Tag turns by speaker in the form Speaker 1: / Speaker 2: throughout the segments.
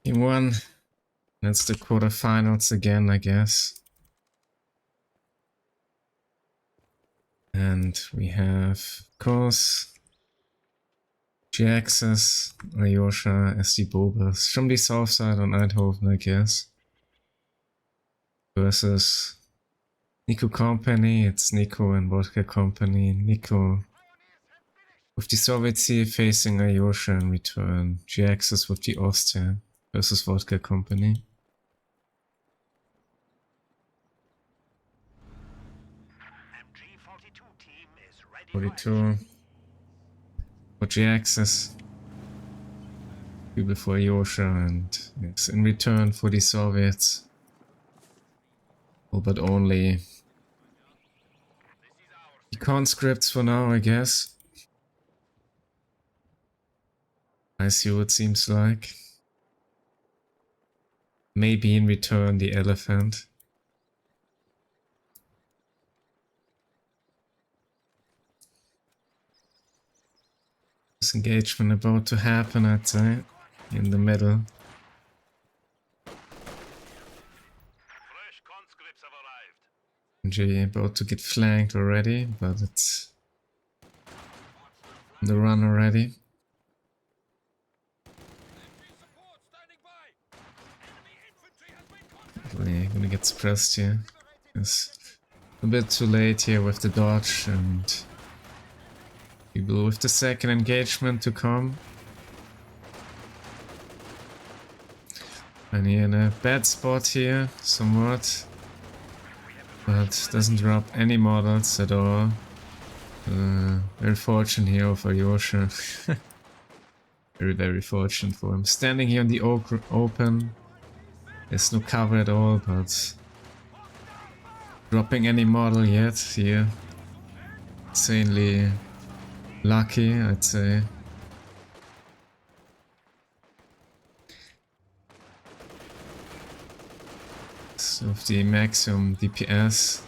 Speaker 1: Game 1. That's the quarterfinals again, I guess. And we have, of course, Jhiaxus, Aljosa as the BOBERs from the south side on Eindhoven, I guess. Versus VodkaCompany. It's Nicko and VodkaCompany. Nicko with the Soviet Sea facing Aljosa in return. Jhiaxus with the Austria versus VodkaCompany. 42 for Jhiaxus. People for Aljosa, and yes, in return for the Soviets. Oh, but only the conscripts for now, I guess. I see what it seems like. Maybe in return the elephant. Disengagement about to happen, I'd say, in the middle. NG about to get flanked already, but it's on the run already. Definitely gonna get suppressed here. It's a bit too late here with the dodge, and people with the second engagement to come. And you're in a bad spot here, somewhat. But doesn't drop any models at all. Very fortunate here of Aljosa. Very fortunate for him. Standing here on the open. There's no cover at all, but dropping any model yet here. Insanely lucky, I'd say. Of the maximum DPS.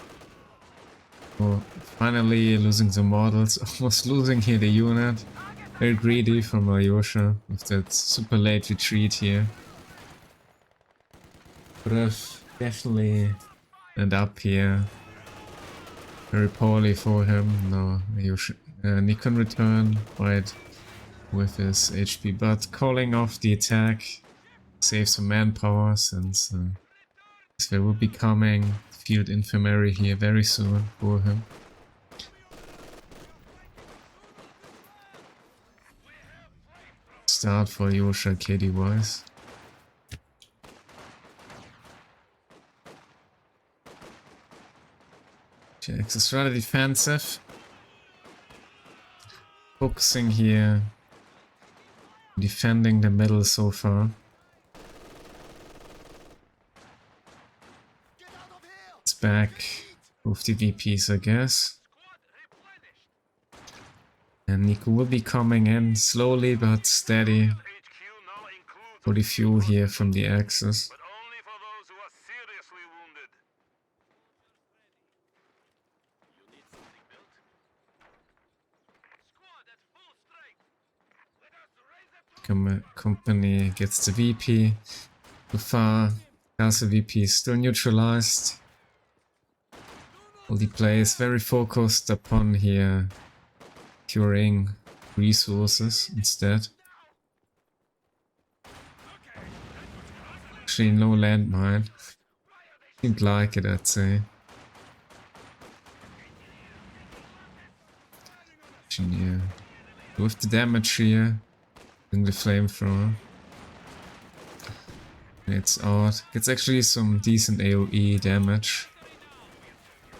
Speaker 1: Oh, finally losing the models, almost losing here the unit. Very greedy from Aljosa with that super late retreat here. Could have definitely ended up here. Very poorly for him. No, Aljosa, Nicko can return right with his HP, but calling off the attack saves some manpower since there will be coming field infirmary here very soon for him. Start for Aljosa KD wise. Jhiaxus is rather defensive. Focusing here. Defending the middle so far. Back with the VPs, I guess. And Nicko will be coming in slowly but steady for the fuel here from the Axis. Company gets the VP. So far, Aljosa VP is still neutralized. All the players very focused upon here curing resources instead. Actually no landmine. Didn't like it, I'd say. Engineer. With the damage here, in the flamethrower. It's out. Gets actually some decent AoE damage.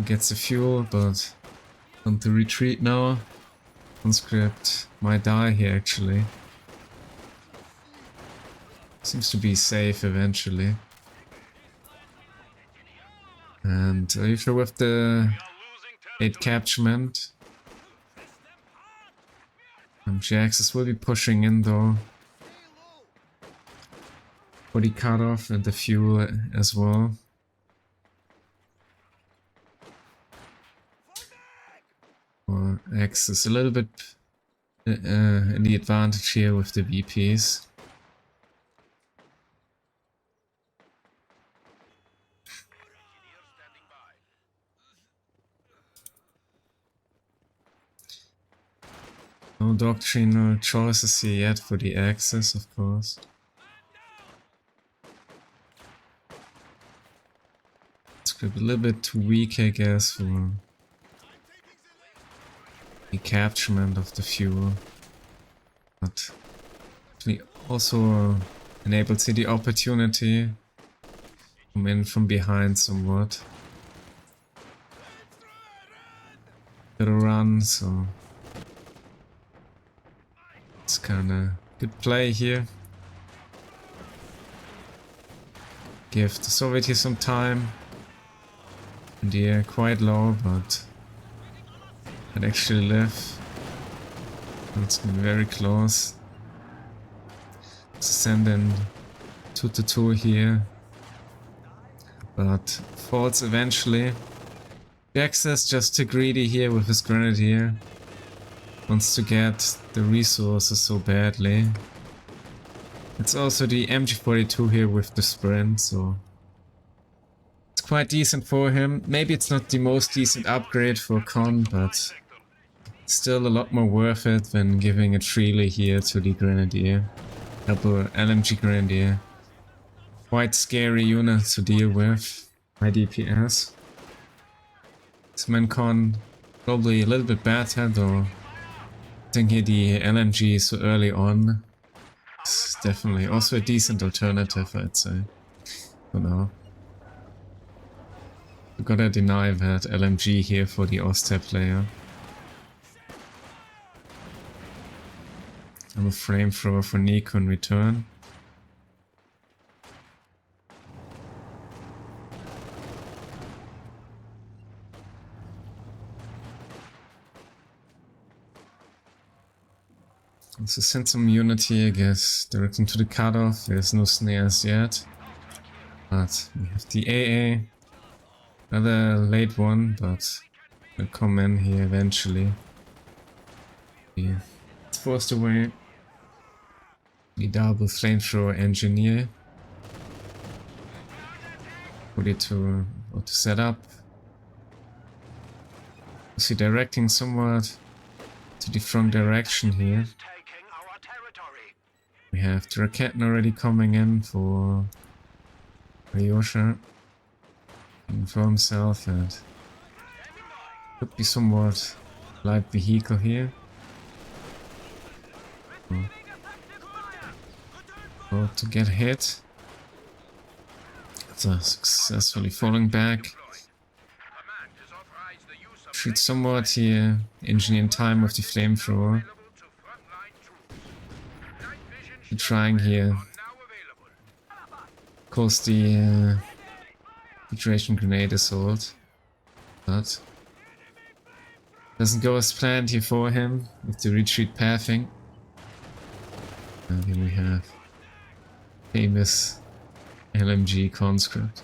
Speaker 1: Gets the fuel, but on to retreat now. Conscript might die here actually. Seems to be safe eventually. And Aljosa with the 8 capturement. Jhiaxus will be pushing in though. For the cutoff and the fuel as well. X is a little bit in the advantage here with the VPs. No doctrinal choices here yet for the Axis, of course. Script a little bit too weak, I guess, for the capturement of the fuel. But we also enables here the opportunity to come in from behind somewhat. Got a run, so it's kinda good play here. Give the Soviet here some time. And they're quite low, but I'd actually live. It's very close. Send in 2-2 here, but falls eventually. Jhiaxus just too greedy here with his grenadier. Wants to get the resources so badly. It's also the MG42 here with the sprint, so it's quite decent for him. Maybe it's not the most decent upgrade for Con, but still a lot more worth it than giving it freely here to the grenadier. Double LMG grenadier. Quite scary unit to deal with. High DPS. Con probably a little bit better though. I think here the LMG so early on is definitely also a decent alternative, I'd say. For now. We gotta deny that LMG here for the Oster player. I'm a flamethrower for Nicko in return. Also send some unity, I guess, directly to the cutoff. There's no snares yet. But we have the AA. Another late one, but will come in here eventually. Yeah. It's forced away. The double flamethrower engineer. Put it to set up. Is he directing somewhat to the front direction here? We have the Raketten already coming in for Aljosa. For himself, and could be somewhat light vehicle here. To get hit. So successfully falling back. Shoot somewhat here, engineering time with the flamethrower. Trying here. Of course the situation grenade assault. But doesn't go as planned here for him with the retreat pathing. And here we have famous LMG conscript.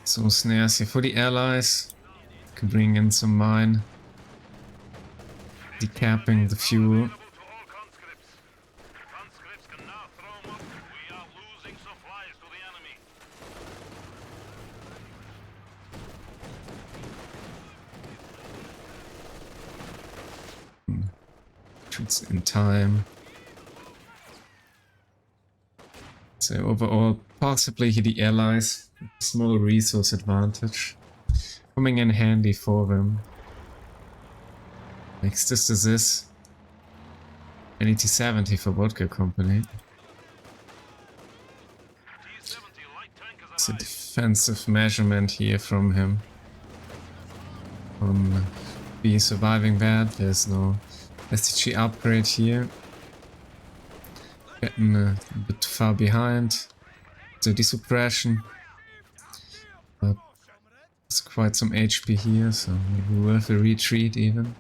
Speaker 1: Some snares here for the allies. Could bring in some mine. Decapping the fuel. Shoots in time. So overall, possibly the allies. Small resource advantage. Coming in handy for them. Next is this. An 8070 for VodkaCompany. It's a defensive measurement here from him. Be surviving that. There's no STG upgrade here. Getting a bit too far behind. So the suppression. But there's quite some HP here, so maybe worth a retreat even.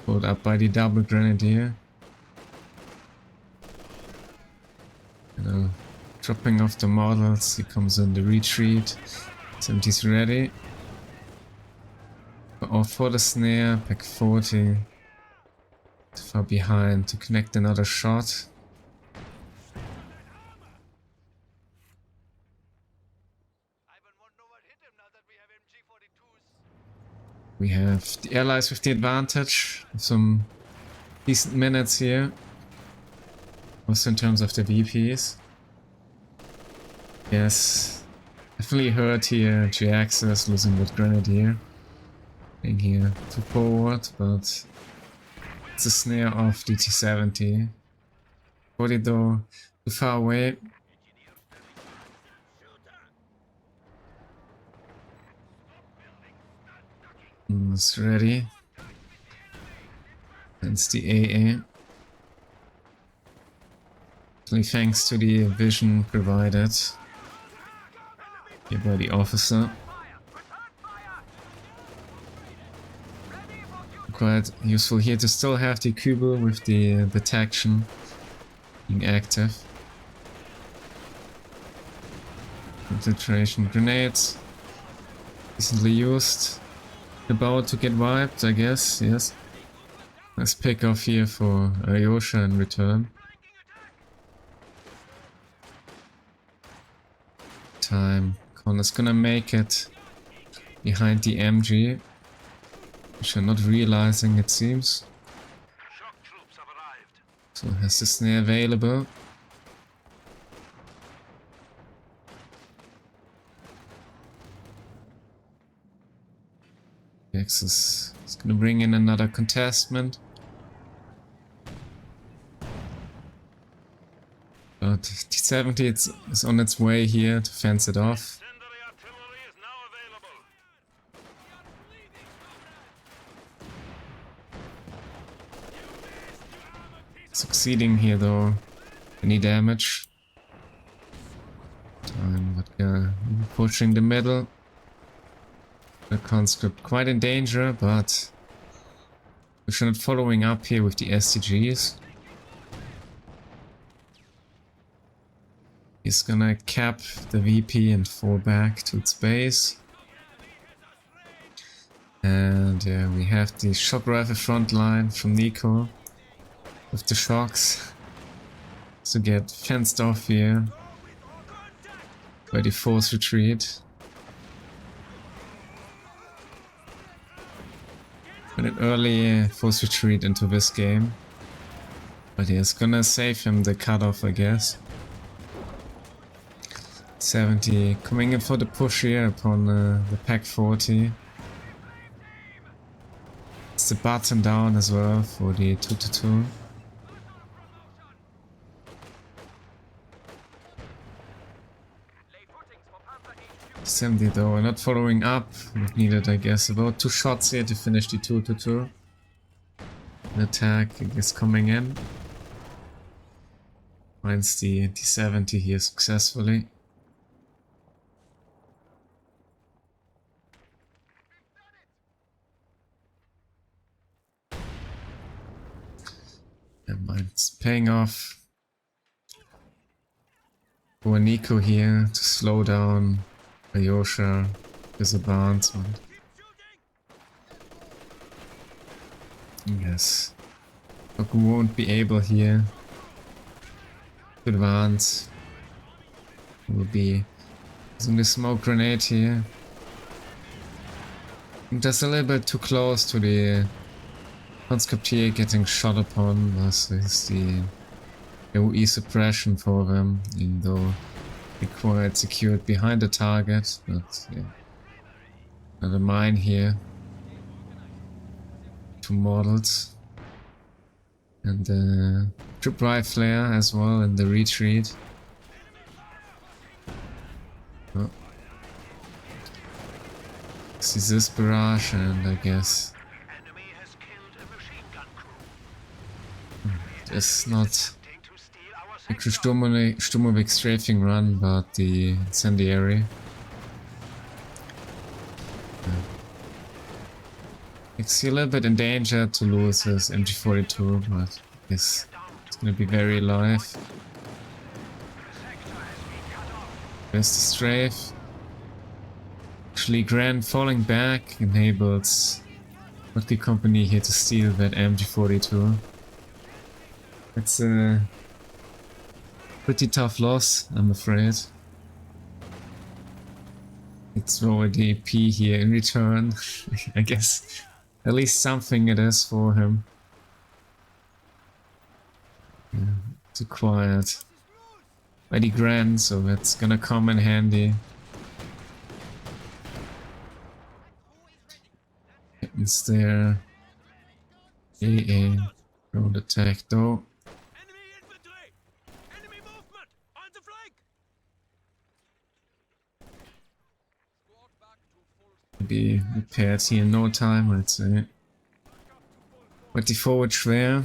Speaker 1: Pulled up by the double grenadier. Dropping off the models, he comes in the retreat. 70's ready. Off for the snare, pack 40. Too far behind to connect another shot. We have the allies with the advantage. Some decent minutes here. Also in terms of the VPs. Yes. Definitely hurt here. Jhiaxus losing with Grenadier. Being here too forward, but it's a snare of the T-70. Body though too far away. It's ready. It's the AA. Only thanks to the vision provided here by the officer. Quite useful here to still have the Kubel with the detection being active. Infiltration grenades. Decently used. About to get wiped, I guess, yes. Nice pick off here for Aljosa in return. Time. Connor's gonna make it behind the MG. Which are not realizing, it seems. So has the snare available. Jhiaxus is gonna bring in another contestment. But T-70 is on its way here to fence it off. Succeeding here though. Any damage? Time, but pushing the middle. The conscript quite in danger, but we're not following up here with the STGs. He's gonna cap the VP and fall back to its base. And we have the shock rifle front line from Nicko with the shocks to get fenced off here by the forced retreat. But an early forced retreat into this game. But yeah, it's gonna save him the cutoff, I guess. 70 coming in for the push here upon the Pack 40. It's the button down as well for the 2-2. 70 though, not following up. Needed, I guess, about 2 shots here to finish the 2-2. An attack is coming in. Finds the T-70 here successfully. And it's paying off for Nicko here to slow down Aljosa his advancement. Yes. But we won't be able here to advance. We'll be using the smoke grenade here. Just a little bit too close to the conscript here getting shot upon. This is the AoE suppression for them, even though they're quite secured behind the target. But yeah, another mine here. 2 models. And trip right flare as well in the retreat. Oh. See this barrage, and I guess it's not the Sturmovik strafing run, but the incendiary. It's a little bit in danger to lose his MG42, but I guess it's gonna be very alive. There's the strafe. Actually, Grand falling back enables VodkaCompany here to steal that MG42. It's a pretty tough loss, I'm afraid. Let's throw a DP here in return. I guess at least something it is for him. Yeah, it's acquired by the Grand, so that's gonna come in handy. Captain's there. AA. Ground attack though. Be repaired here in no time, I'd say. But the forward schwer.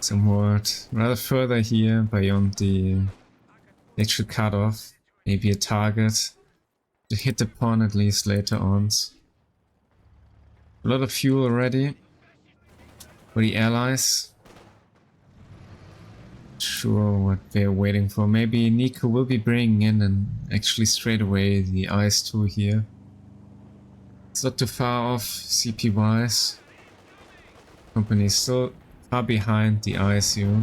Speaker 1: Somewhat rather further here, beyond the actual cutoff. Maybe a target to hit upon at least later on. A lot of fuel already for the allies. Sure what they're waiting for. Maybe Nicko will be bringing in and actually straight away the IS-2 here. It's not too far off CP wise. Company is still far behind the ISU.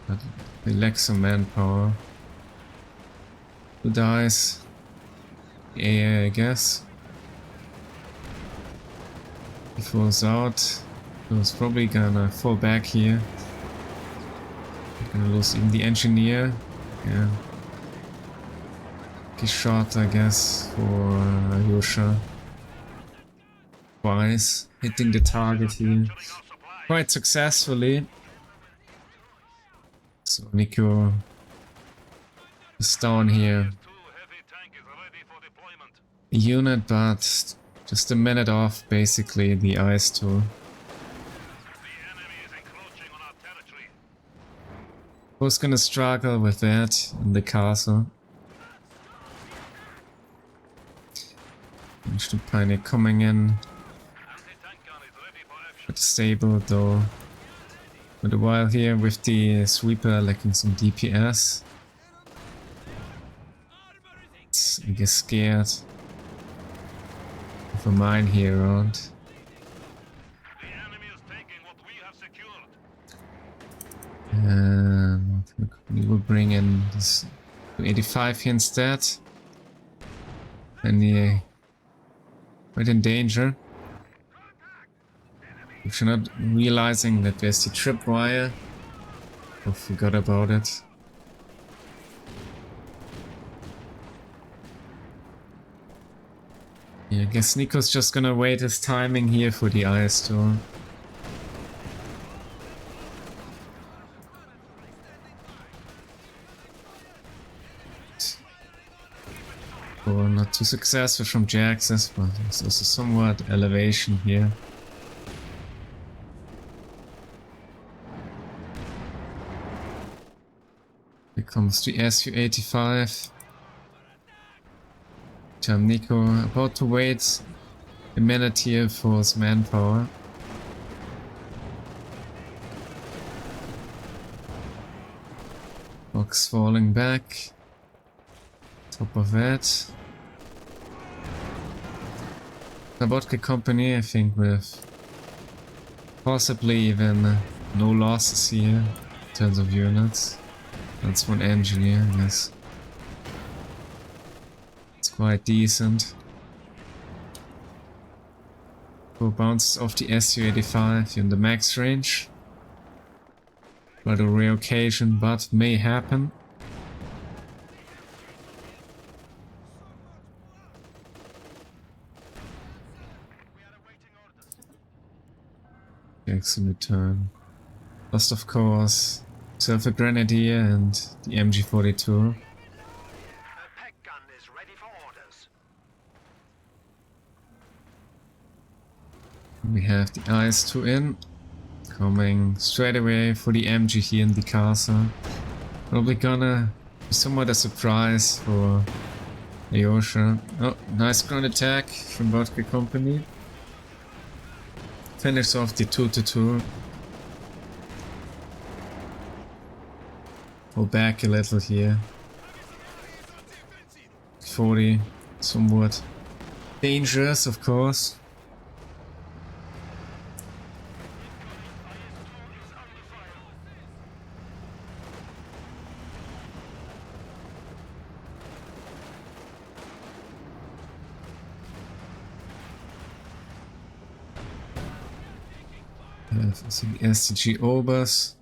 Speaker 1: But they lack some manpower. Who dies? Yeah, I guess. He falls out. He was probably gonna fall back here. Gonna lose even the engineer. Yeah. He shot, I guess, for Aljosa. Twice, hitting the target here quite successfully. So Nicko is down here. A unit, but just a minute off basically the IS-2. Was gonna struggle with that in the castle. Pioneer coming in. But stable though. But a while here with the sweeper lacking some DPS. It's, I guess, scared of a mine here around. And we will bring in this 85 here instead. And yeah, quite in danger. If you're not realizing that there's the tripwire. I forgot about it. Yeah, I guess Nicko's just gonna wait his timing here for the IS-2. Oh, not too successful from Jhiaxus, but there's also somewhat elevation here. Here comes the Su-85. Nicko about to wait a minute here for his manpower. Box falling back. Top of that. The VodkaCompany, I think, with possibly even no losses here in terms of units. That's one engineer, I guess. It's quite decent. Four bounces off the Su-85 in the max range. Quite a rare occasion, but may happen. Excellent return. Lost, of course, Surfer Grenadier and the MG42. We have the IS-2 in, coming straight away for the MG here in the castle. Probably gonna be somewhat a surprise for Aljosa. Oh, nice ground attack from VodkaCompany. Finish off the 2-2. Pull back a little here. 40, somewhat dangerous, of course. So the STG Obers.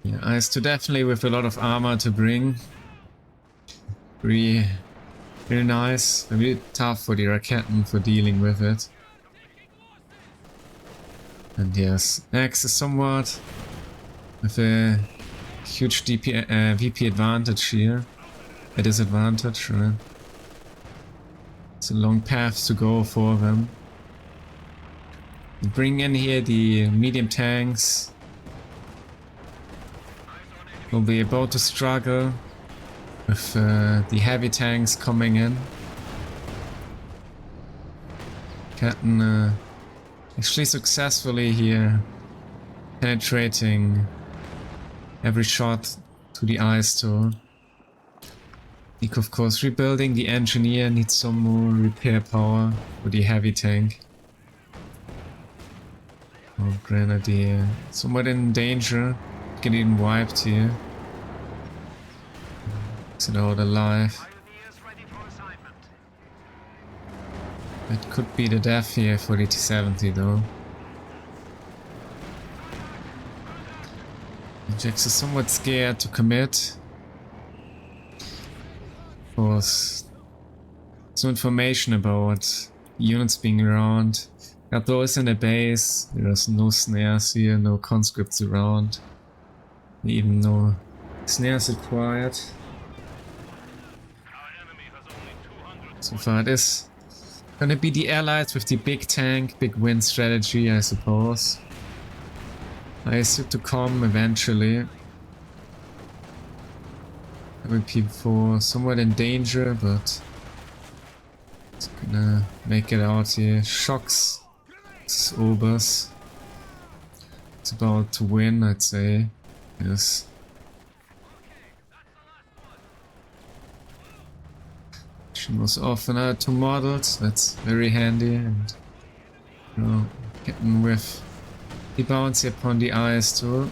Speaker 1: Yeah, IS-2 definitely with a lot of armor to bring. Really nice. A bit tough for the Raketen for dealing with it. And yes, X is somewhat with a huge VP advantage here. A disadvantage, right? It's a long path to go for them. Bring in here the medium tanks. Will be about to struggle with the heavy tanks coming in. Captain actually successfully here penetrating every shot to the IS-2. Nicko of course rebuilding. The engineer needs some more repair power for the heavy tank. Oh, Grenadier somewhat in danger, getting wiped here. Exit out alive. It could be the death here for the T-70 though. Jhiaxus is somewhat scared to commit. Of course, there's no information about units being around. Although it's in a base, there's no snares here, no conscripts around. Even no snares required. So far it is gonna be the allies with the big tank, big win strategy, I suppose. I assume to come eventually. WP4 somewhat in danger, but it's gonna make it out here. Shocks. It's Obers. It's about to win, I'd say. Yes. She was off another 2 models. That's very handy, and you know, getting with the bouncy upon the IS-2.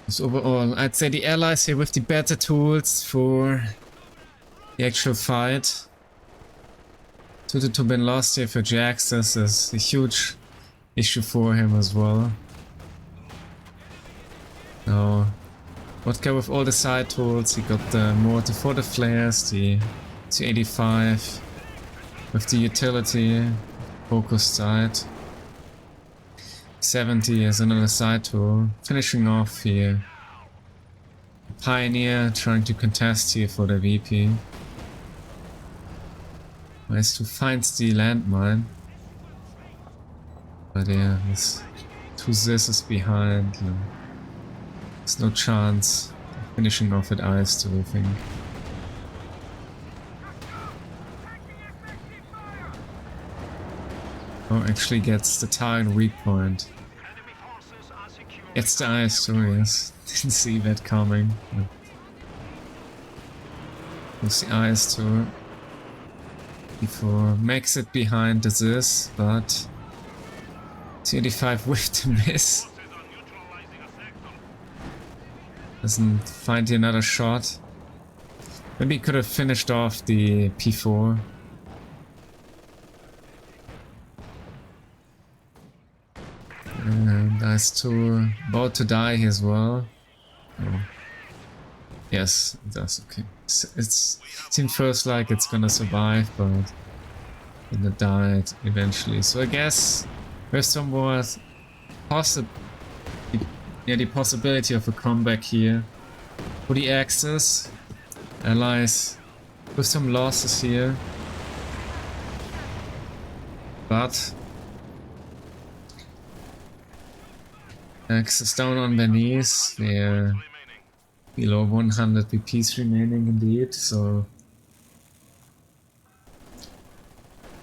Speaker 1: So overall, I'd say the allies here with the better tools for the actual fight. 2-2 been lost here for Jhiaxus is a huge issue for him as well. Now, Vodka with all the side tools, he got the mortar for the flares, the T-85 with the utility, focused side. 70 is another side tool, finishing off here. Pioneer trying to contest here for the VP. Nice to find the landmine. But yeah, there's 2 Zizzes behind. There's no chance of finishing off at IS-2, I think. Oh, actually gets the target weak point. Gets the IS-2, yes. Didn't see that coming. There's the IS-2. Before makes it behind this, but T-85 with the miss. Doesn't find another shot. Maybe he could have finished off the P4. And IS-2 about to die as well. Oh. Yes, it does, okay. It seemed first like it's gonna survive, but then it died eventually. So I guess there's somewhat the possibility of a comeback here for the Axis. Allies with some losses here. But Axis down on their knees. They're below 100 VPs remaining indeed, so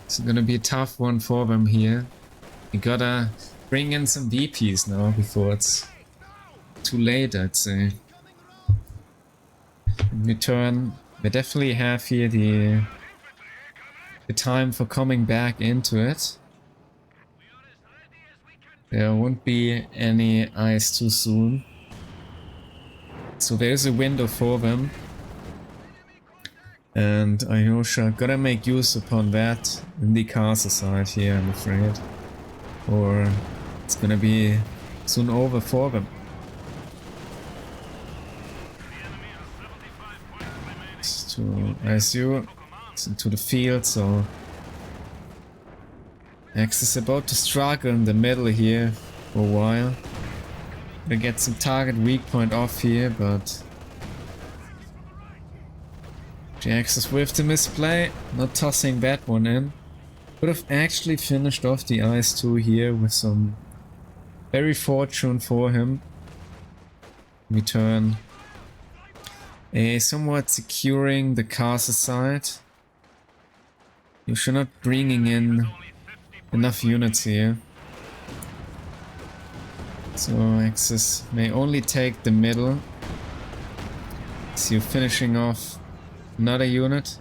Speaker 1: it's gonna be a tough one for them here. You gotta bring in some VPs now before it's too late, I'd say. In return, they definitely have here the time for coming back into it. There won't be any ice too soon. So there's a window for them. And Aljosa gotta make use upon that in the castle side here, I'm afraid. Or it's gonna be soon over for them. To ISU, to the field, so X is about to struggle in the middle here for a while. Gonna get some target weak point off here, but Jhiaxus with the misplay, not tossing that one in. Could have actually finished off the IS-2 here with some very fortune for him. Return. Somewhat securing the castle side. You should not bringing in enough units here. So Axis may only take the middle. So you're finishing off another unit.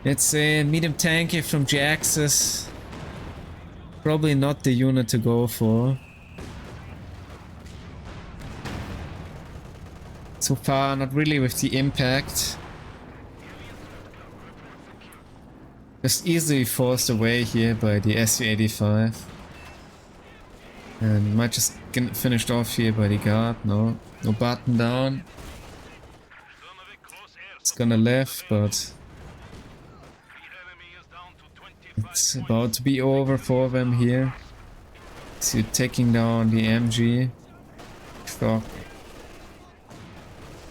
Speaker 1: It's a medium tanky from Jhiaxus. Probably not the unit to go for. So far, not really with the impact. Just easily forced away here by the SU-85. And might just get finished off here by the guard. No button down. It's gonna live, but it's about to be over for them here. So you're taking down the MG. Shock.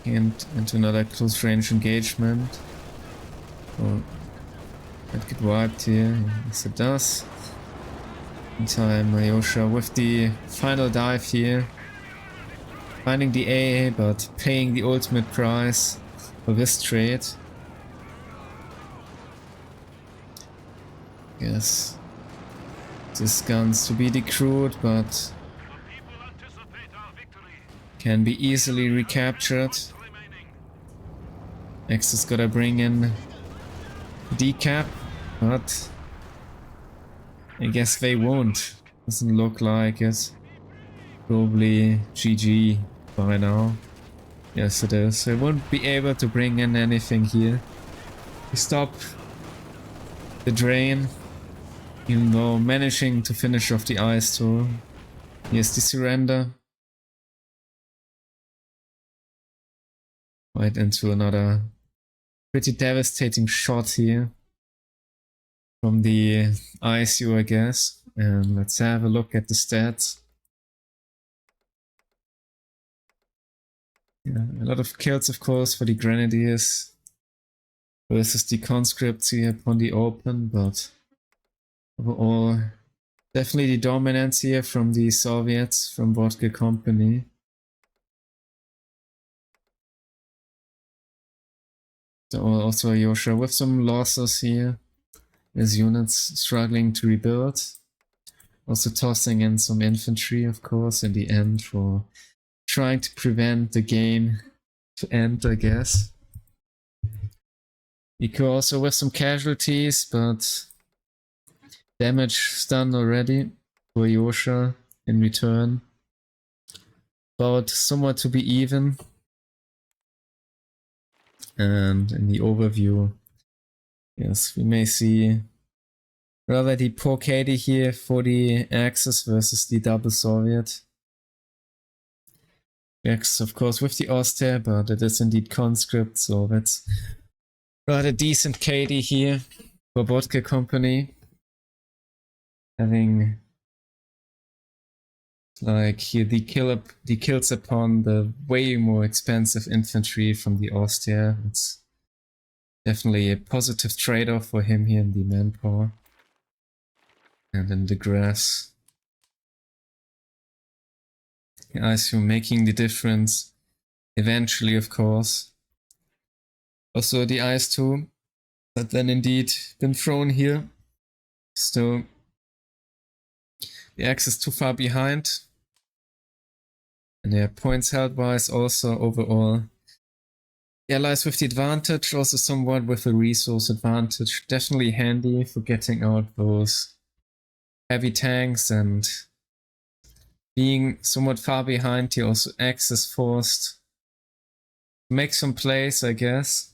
Speaker 1: And into another close range engagement. Oh, might get wiped here. Yes, it does. In time, Aljosa with the final dive here. Finding the AA, but paying the ultimate price for this trade. Yes. This gun's to be decrewed, but can be easily recaptured. X is gotta bring in decap, but I guess they won't. Doesn't look like it. Probably GG by now. Yes, it is. They won't be able to bring in anything here. We stop the drain, even though managing to finish off the ice tour. Here's the surrender. Right into another pretty devastating shot here from the ISU, I guess. And let's have a look at the stats. Yeah, a lot of kills, of course, for the Grenadiers versus the conscripts here upon the open, but overall, definitely the dominance here from the Soviets, from VodkaCompany. So also Aljosa with some losses here, as units struggling to rebuild. Also tossing in some infantry, of course, in the end for trying to prevent the game to end, I guess. Nicko also with some casualties, but damage done already for Aljosa in return. About somewhat to be even. And in the overview, yes, we may see rather the poor KD here for the Axis versus the double Soviet. X, of course, with the Austria, but it is indeed conscript, so that's rather decent KD here for VodkaCompany. Having like here the kills upon the way more expensive infantry from the Austria. It's definitely a positive trade-off for him here in the manpower. And in the grass. I assume making the difference eventually, of course. Also the IS-2, but then indeed been thrown here. So the X is too far behind. And yeah, points held wise also overall. The Allies with the advantage, also somewhat with a resource advantage. Definitely handy for getting out those heavy tanks and being somewhat far behind, he also Jhiaxus forced to make some plays, I guess,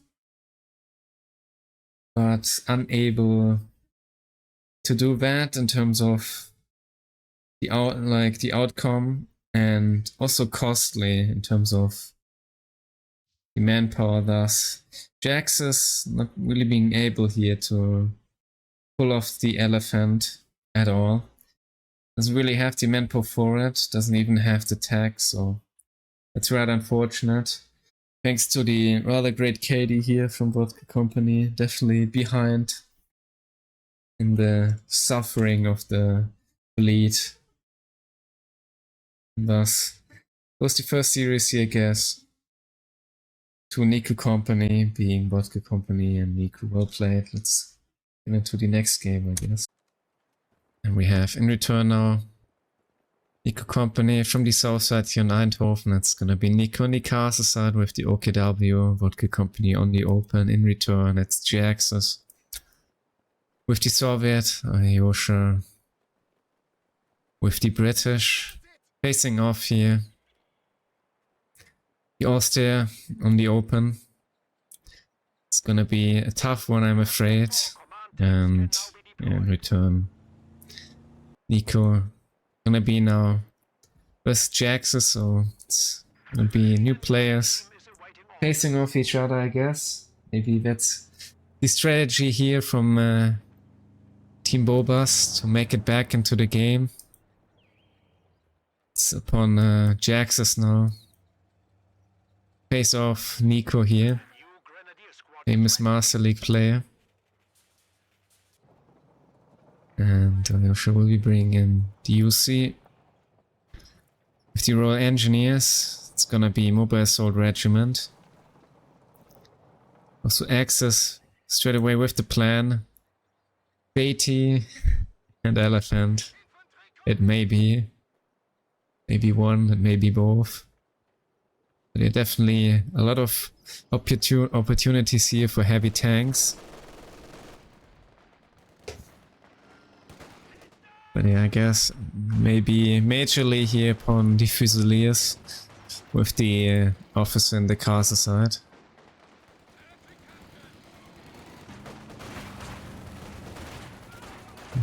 Speaker 1: but unable to do that in terms of the outcome, and also costly in terms of the manpower. Thus, Jhiaxus not really being able here to pull off the elephant at all. Doesn't really have the manpower for it, doesn't even have the tech, so it's rather unfortunate. Thanks to the rather great KD here from VodkaCompany, definitely behind in the suffering of the fleet. Thus, was the first series here, I guess, to Nicko company, being VodkaCompany and Nicko. Well played. Let's get into the next game, I guess. And we have in return now Nicko company from the south side here in Eindhoven. It's gonna be Nicko on the castle side with the OKW, VodkaCompany on the open. In return, it's Jhiaxus with the Soviet, Aljosa with the British. Facing off here, the Austria on the open. It's gonna be a tough one, I'm afraid. And in return, Nicko gonna be now with Jhiaxus, so it's gonna be new players facing off each other, I guess. Maybe that's the strategy here from Team BOBER to make it back into the game. It's upon Jhiaxus now. Face off Nicko here. Famous Master League player. And Aljosa will be bringing in the UC. With the Royal Engineers, it's gonna be Mobile Assault Regiment. Also Jhiaxus straight away with the plan. Beatty and Elephant. It may be. Maybe one, it may be both. But there are definitely a lot of opportunities here for heavy tanks. But yeah, I guess maybe majorly here upon the Fusiliers with the officer in the castle side.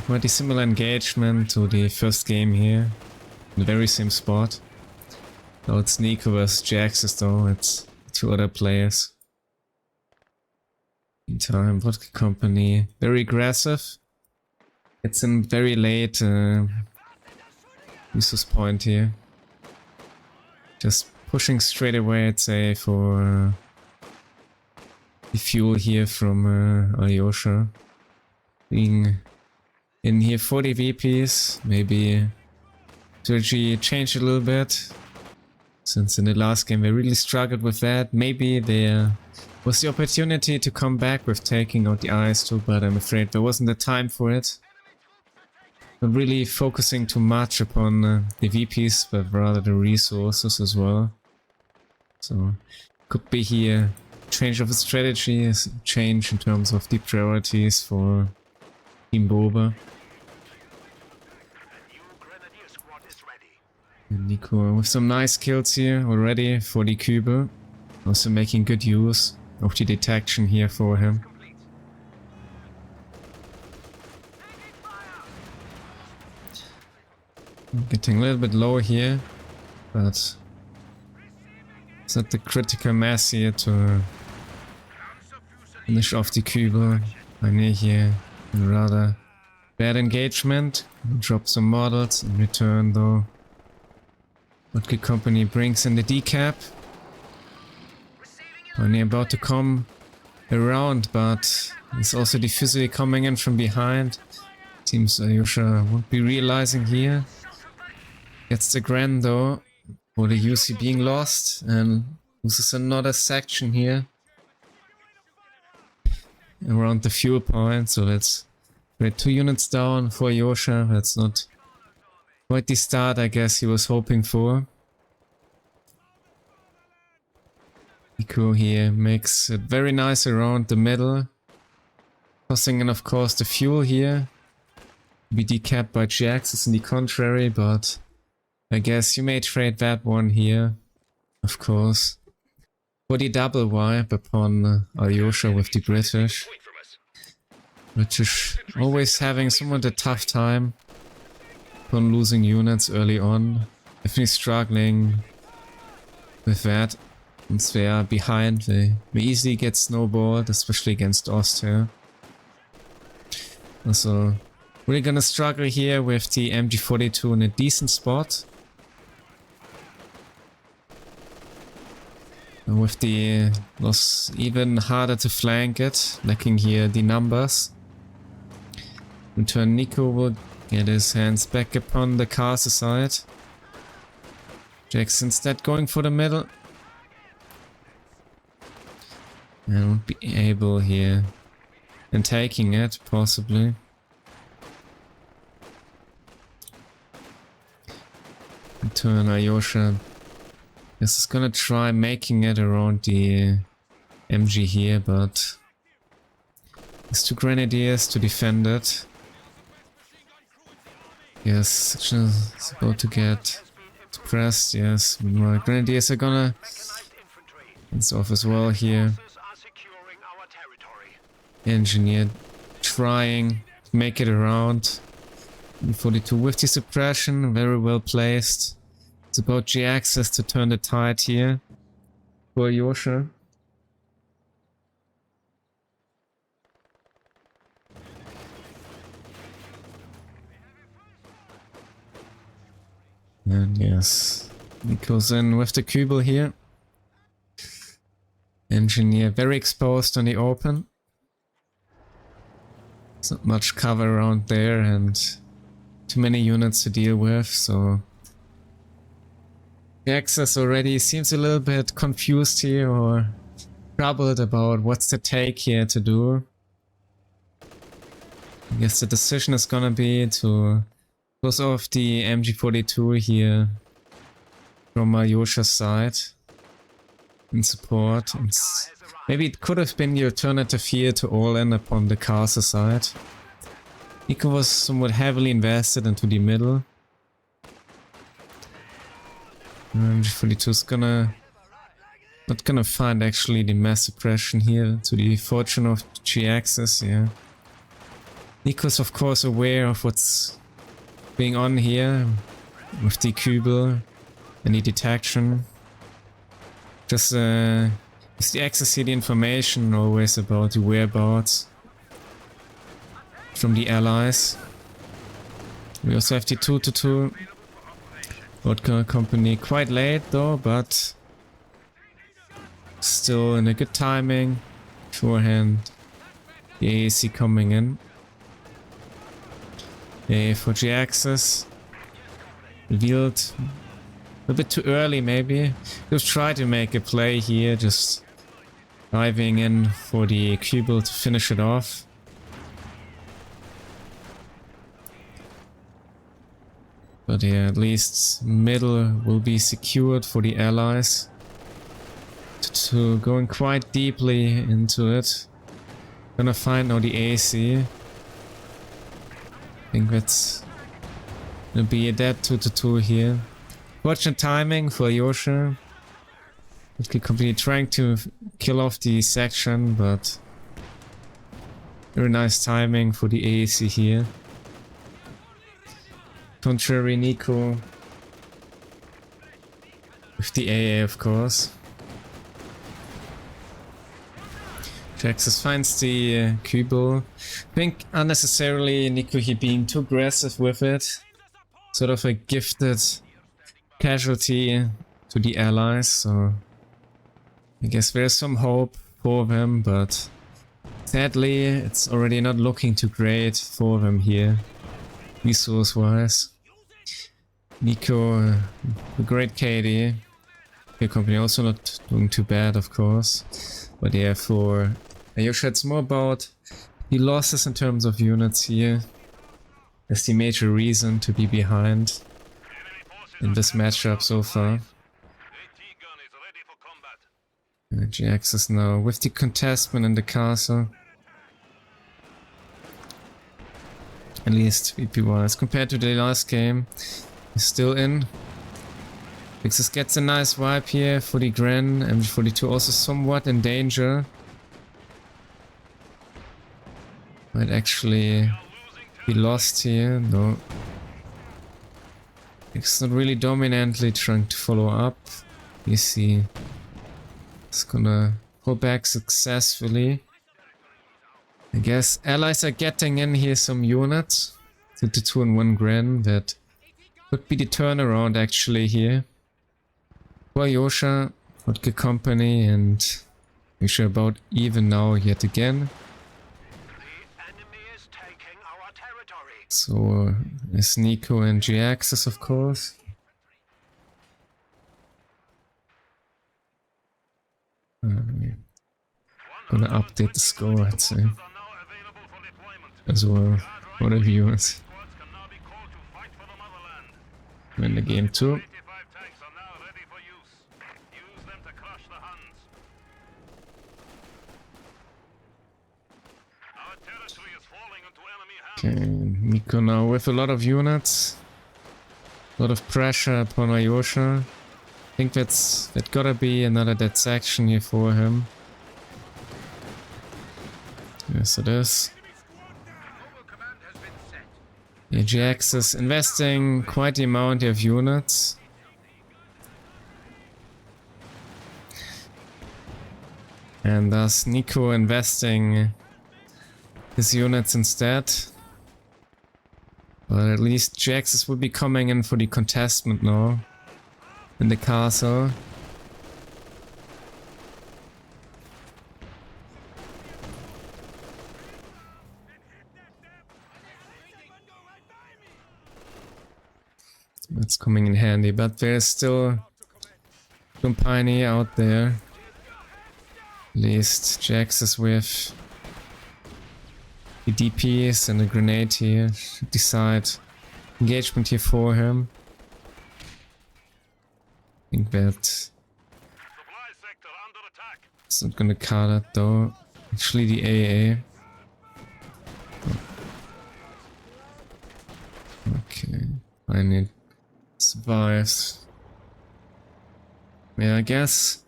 Speaker 1: Quite a similar engagement to the first game here. In the very same spot. Though it's Nicko vs Jhiaxus though, it's two other players. Meantime, VodkaCompany, very aggressive. It's in very late resource point here. Just pushing straight away, I'd say, for the fuel here from Aljosa. Being in here 40 VPs, maybe strategy changed a little bit. Since in the last game they really struggled with that. Maybe there was the opportunity to come back with taking out the IS-2, but I'm afraid there wasn't the time for it. Not really focusing too much upon the VPs, but rather the resources as well. So could be here change of a strategy, change in terms of the priorities for Team BOBER. And Nicko with some nice kills here already for the Kübel. Also making good use of the detection here for him. Getting a little bit low here, but it's not the critical mass here to finish off the Kübel. I need here a rather bad engagement. Drop some models in return though. VodkaCompany brings in the decap. Only about to come around, but there's also the Fusilier coming in from behind. Seems Aljosa won't be realizing here. Gets the Grand though, for the UC being lost, and loses another section here around the fuel point. So that's 2 units down for Aljosa. That's not quite the start I guess he was hoping for. Nicko here makes it very nice around the middle. Tossing in of course the fuel here. Be decapped by Jhiaxus in the contrary, but I guess you may trade that one here, of course. For the double wipe upon Aljosa with the British. British always having somewhat a tough time on losing units early on. Definitely struggling with that. Once they are behind, they easily get snowballed, especially against Austria. Also, we're gonna struggle here with the MG42 in a decent spot. And with the loss, even harder to flank it, lacking here the numbers. Return Nicko will get his hands back upon the castle side. Jhiaxus instead going for the middle. And won't be able here. And taking it, possibly. Return Aljosa. This is gonna try making it around the MG here, but there's 2 grenadiers to defend it. Yes, section is about to get suppressed. Yes, my grenadiers are gonna it's off as well here. Engineer trying to make it around. 42 with the suppression, very well placed. It's about Jhiaxus to turn the tide here for Aljosa. And yes, he goes in with the Kubel here. Engineer very exposed on the open. There's not much cover around there and too many units to deal with, so Jhiaxus already seems a little bit confused here or troubled about what's the take here to do. I guess the decision is gonna be to close off the MG42 here from Aljosa's side in support. Maybe it could have been the alternative here to all in upon the castle side. Nicko was somewhat heavily invested into the middle. MG42 is not gonna find actually the mass suppression here, to the fortune of Jhiaxus, yeah. Nicko's of course aware of what's going on here with the Kubel and the detection. Just is the access here the information always about the whereabouts from the allies. We also have the 2-2 VodkaCompany quite late though, but still in a good timing. Beforehand, the AAC coming in. For Jhiaxus, revealed a bit too early maybe. Just try to make a play here, just diving in for the Kubel to finish it off. But yeah, at least middle will be secured for the allies. To going quite deeply into it. Gonna find now the AC. I think that's gonna be a dead 2-2 here. Fortunate timing for Aljosa. VodkaCompany trying to kill off the section, but very nice timing for the AAC here. Contrary Nicko with the AA, of course. Jhiaxus finds the Kubel. I think unnecessarily Nicko here being too aggressive with it. Sort of a gifted casualty to the allies, so I guess there's some hope for them, but sadly it's already not looking too great for them here, resource wise. Nicko, a great KD. VodkaCompany also not doing too bad, of course, but yeah, for Aljosa it's more about the losses in terms of units here. That's the major reason to be behind in this matchup so far. Jhiaxus now with the contestment in the castle. At least VP wise, compared to the last game, he's still in Jhiaxus gets a nice vibe here for the Gren. MG42 also somewhat in danger. Might actually be lost here. No. It's not really dominantly trying to follow up. You see, it's gonna pull back successfully. I guess allies are getting in here some units. 2 and 1 Gren. That could be the turnaround actually here. Aljosa, VodkaCompany, and we're about even now yet again. So, it's Nicko and Jhiaxus, of course. Gonna update the score, I'd say. As well, for the viewers. Win the game too. Okay, Nicko now with a lot of units. A lot of pressure upon Aljosa. I think that gotta be another dead section here for him. Yes, it is. Yeah, Jhiaxus investing quite the amount of units. And thus Nicko investing his units instead. But at least Jhiaxus will be coming in for the contestment now. In the castle. That's coming in handy, but there's still Company out there. At least Jhiaxus with the DPs and a grenade here should decide engagement here for him. I think that it's not gonna cut it though. Actually the AA. Okay, I need survives. Yeah, I guess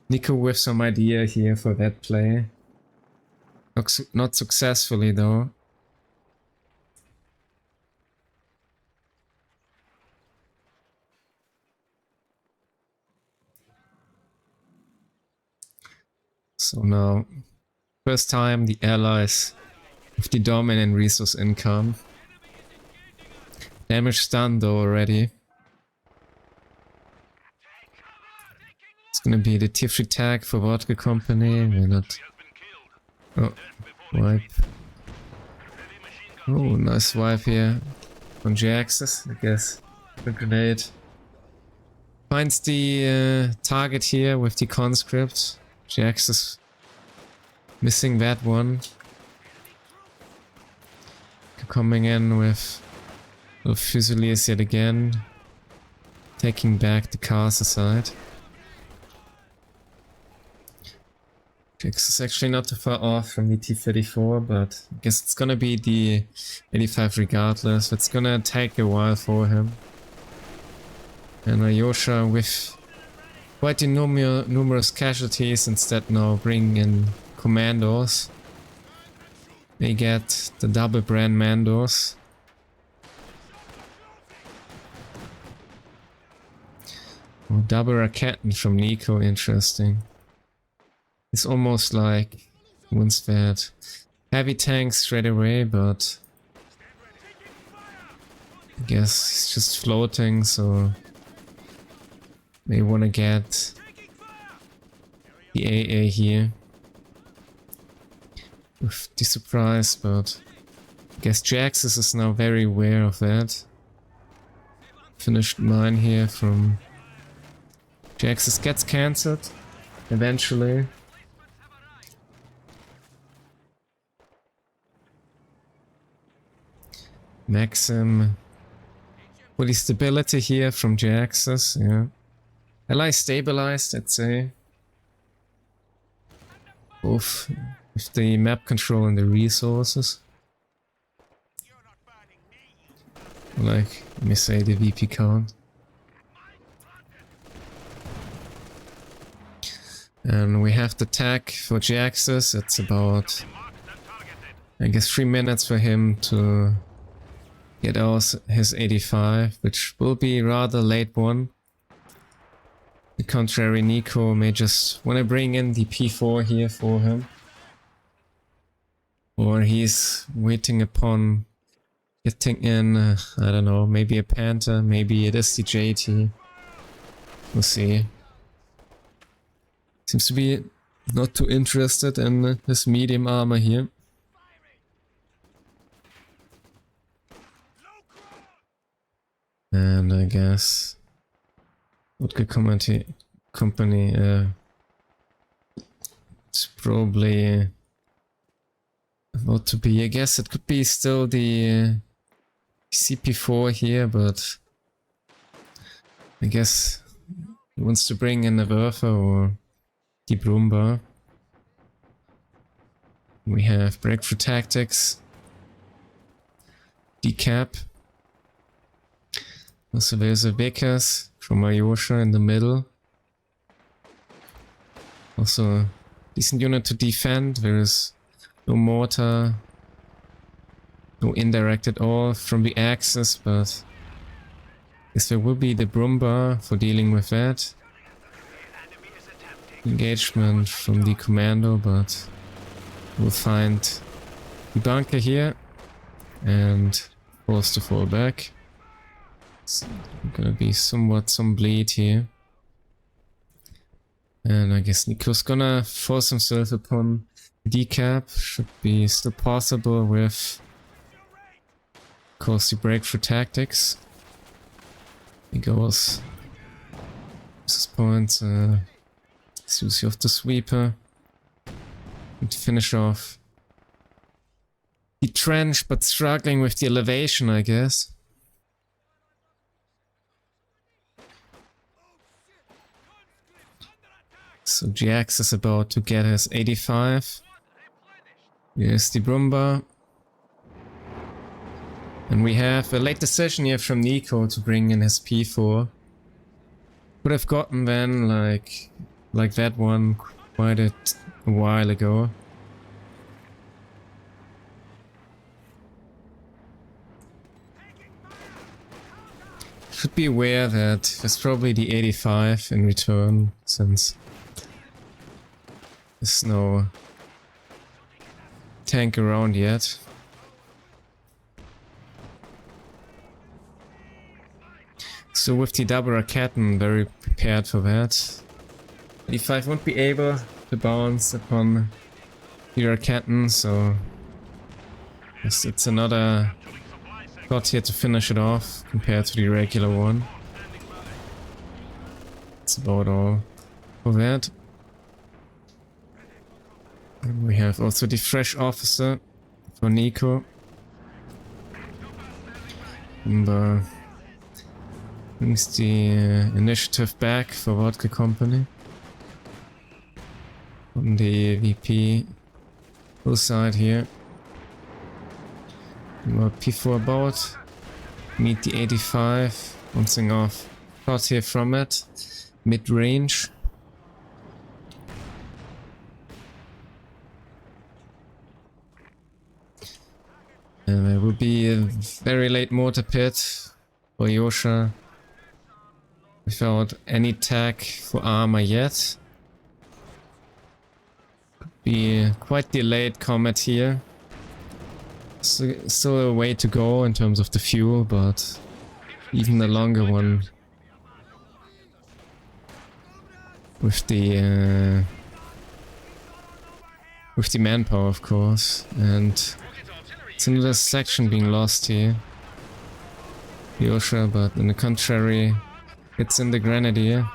Speaker 1: Nicko with some idea here for that play. Not successfully though. So now, first time the allies with the dominant resource income. Damage done though already. It's gonna be the tier 3 tag for VodkaCompany. We're not. Oh, wipe. Oh, nice wipe here from Jhiaxus, I guess. A grenade. Finds the target here with the conscript. Jhiaxus missing that one. Coming in with Fusiliers yet again. Taking back the castle side. Jhiaxus is actually not too far off from the T-34, but I guess it's gonna be the 85 regardless. It's gonna take a while for him. And Aljosa with quite the numerous casualties instead now bringing in commandos. They get the double brand mandos. Oh, double Raketten from Nicko, interesting. It's almost like once that heavy tanks straight away, but I guess it's just floating, so they want to get the AA here with the surprise, but I guess Jhiaxus is now very aware of that. Finished mine here from Jhiaxus gets cancelled eventually. Maxim with the stability here from Jhiaxus, yeah. Ally stabilized, I'd say. Both with the map control and the resources. Like, let me say the VP count. And we have the tag for Jhiaxus. It's about, I guess, 3 minutes for him to get out his 85, which will be rather late one. The contrary, Nicko may just want to bring in the P4 here for him. Or he's waiting upon getting in, I don't know, maybe a Panther, maybe it is the JT. We'll see. Seems to be not too interested in his medium armor here. And I guess VodkaCompany it's probably about to be, I guess it could be still the CP4 here, but I guess he wants to bring in a Werfer or the Brumba. We have Breakthrough Tactics, Decap. Also there's a Vekas from Aljosa in the middle. Also decent unit to defend. There is no mortar, no indirect at all from the axis, but I guess there will be the Brumba for dealing with that. Engagement from the commando, but we'll find the bunker here and forced to fall back. It's gonna be somewhat some bleed here. And I guess Nicko's gonna force himself upon decap. Should be still possible with, of course, the breakthrough tactics. He goes. This point, use of the sweeper. And finish off the trench, but struggling with the elevation, I guess. So Jhiaxus is about to get his 85. Here's the Brumba. And we have a late decision here from Nicko to bring in his P4. Would have gotten then like that one quite a while ago. Should be aware that there's probably the 85 in return, since there's no tank around yet. So with the double Raketten, very prepared for that. 85 won't be able to bounce upon the Raketten, so it's another shot here to finish it off compared to the regular one. That's about all for that. And we have also the fresh officer for Nicko. And brings the initiative back for VodkaCompany. On the VP full side here. More P4 about. Meet the 85. Bouncing off shot here from it. Mid-range. And there will be a very late mortar pit for Aljosa. Without any tag for armor yet. Could be quite delayed combat here. Still a way to go in terms of the fuel, but even a longer one. With the manpower, of course, and it's another section being lost here. Aljosa, but on the contrary, it's in the Grenadier,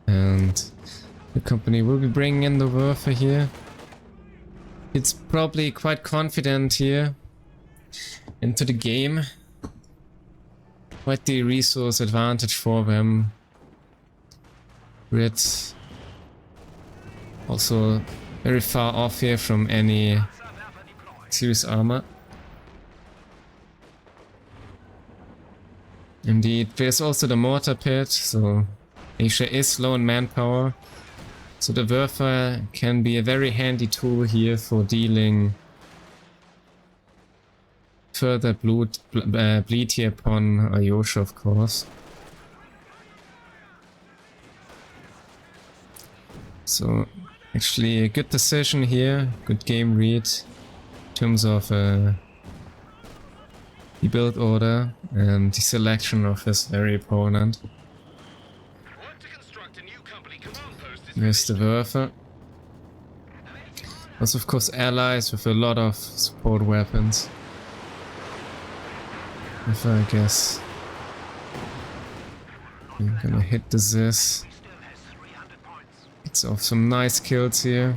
Speaker 1: and the company will be bringing in the Werfer here. It's probably quite confident here into the game. Quite the resource advantage for them. Grid also very far off here from any serious armor. Indeed, there's also the mortar pit, so Asia is low in manpower. So the Werfer can be a very handy tool here for dealing further bleed here upon Aljosa, of course. So actually a good decision here, good game read in terms of the build order and the selection of his very opponent. Here's the Werfer. Also of course allies with a lot of support weapons. If I guess I'm gonna hit the Ziz. It's off some nice kills here.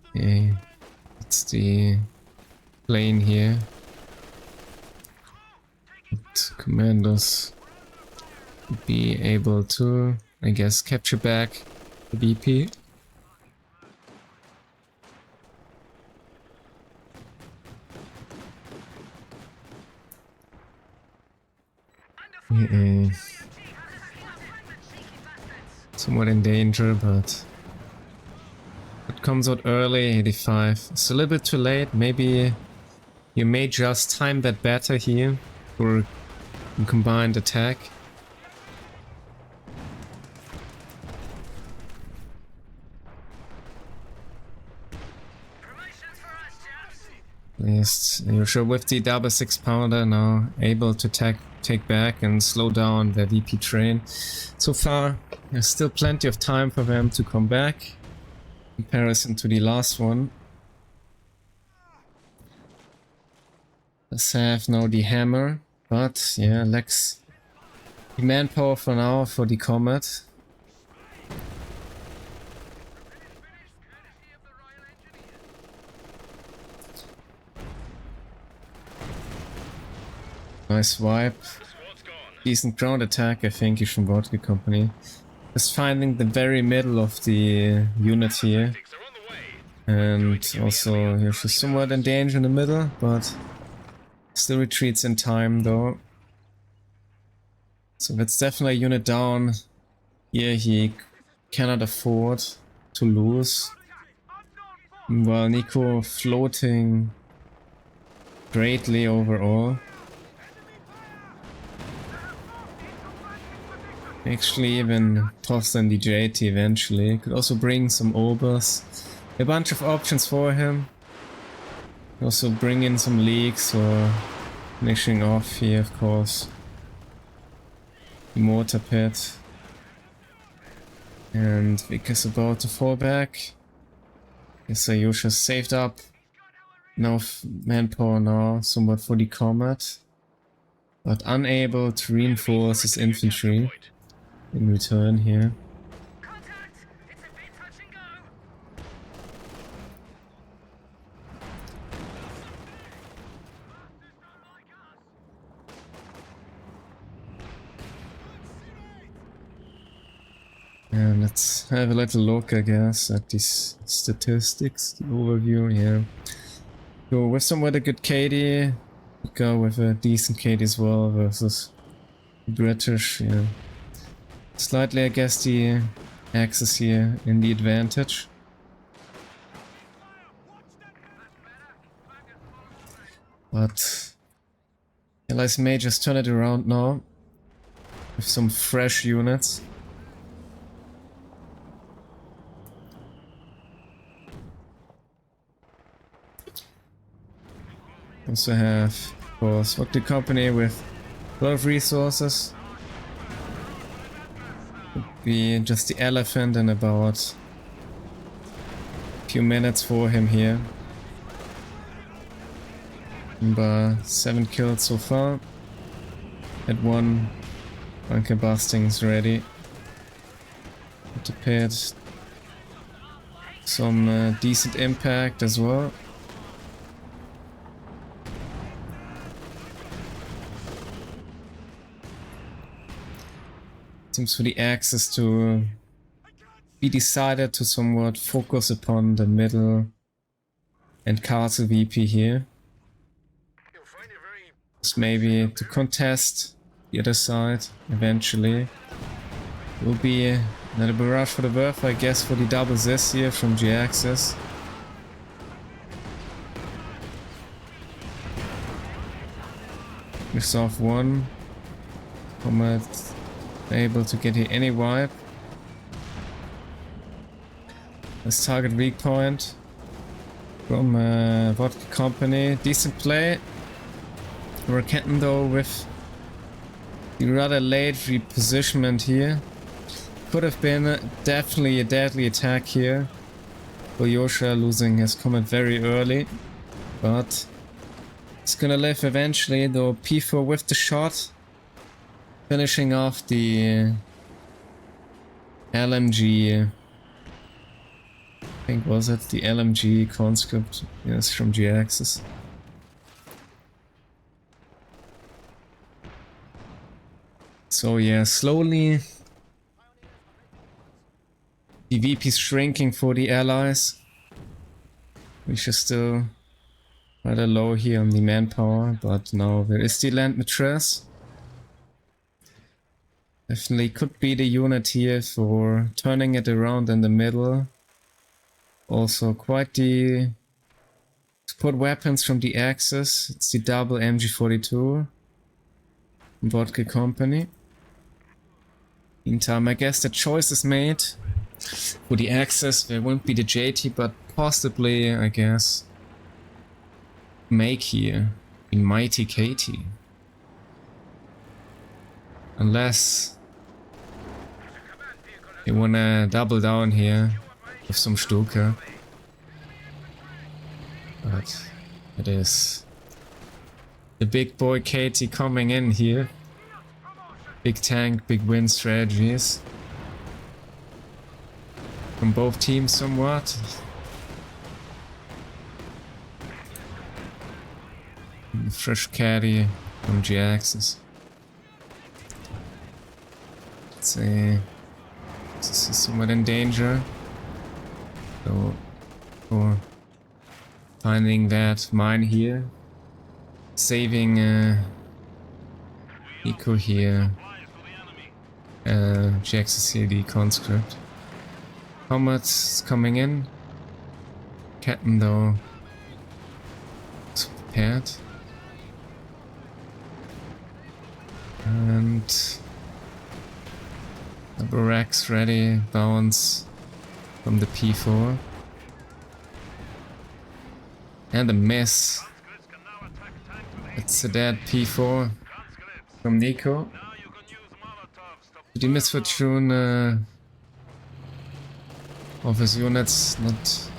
Speaker 1: Okay, it's the plane here. But commandos be able to, I guess, capture back the VP. Somewhat in danger, but it comes out early, 85. It's a little bit too late. Maybe you may just time that better here for a combined attack. Yes, you're sure with the double 6-pounder now able to take back and slow down the VP train. So far, there's still plenty of time for them to come back in comparison to the last one. Let's have now the hammer, but yeah, lacks the manpower for now for the Comet. Nice wipe. Decent ground attack, I think, is from VodkaCompany. Just finding the very middle of the unit here. And also, he's just somewhat in danger in the middle, but still retreats in time though. So that's definitely a unit down. Here he cannot afford to lose. While Nicko floating greatly overall. Actually even toss in the JT eventually. Could also bring some obers. A bunch of options for him. Also bring in some leaks or finishing off here, of course. The mortar pit. And Vic is about to fall back. Guess Aljosa saved up enough manpower now, somewhat for the combat. But unable to reinforce his infantry in return here. And let's have a little look, I guess, at these statistics, the overview here. Go with somewhat a good KD, go with a decent KD as well versus British, yeah. Slightly, I guess, the Axis here in the advantage. But Allies may just turn it around now with some fresh units. Also have, of course, VodkaCompany with a lot of resources. Could be just the elephant in about a few minutes for him here. Number 7 kills so far. At 1 bunker busting is ready. To pit. Some decent impact as well. Seems for the Axis to be decided to somewhat focus upon the middle and castle VP here. Just maybe to contest the other side eventually. Will be another barrage for the Werfer, I guess, for the double this here from Jhiaxus. Missed off one. Comet able to get here any wipe. Let's target weak point from VodkaCompany. Decent play. We're Kenton though with the rather late repositionment here. Could have been definitely a deadly attack here. Aljosa losing his Comet very early, but it's gonna live eventually though. P4 with the shot. Finishing off the LMG, I think was it the LMG conscript, yes, from Jhiaxus. So yeah, slowly the VP's shrinking for the allies, which is still rather low here on the manpower, but now there is the land matrix. Definitely could be the unit here for turning it around in the middle. Also quite the support weapons from the Axis. It's the double MG42 from VodkaCompany. Meantime, I guess the choice is made for the Axis. There won't be the JT, but possibly, I guess, make here in Mighty Katie. Unless they wanna double down here with some Stuka. But it is the big boy Katie coming in here. Big tank, big win strategies. From both teams somewhat. Fresh caddy from Jhiaxus. Let's say this is somewhat in danger. So, for finding that mine here, saving Nicko here, Jhiaxus here, the conscript. Comet's coming in. Captain though is prepared. And the barracks ready, bounce from the P4. And a miss. It's a dead P4 from Nicko. The misfortune of his units not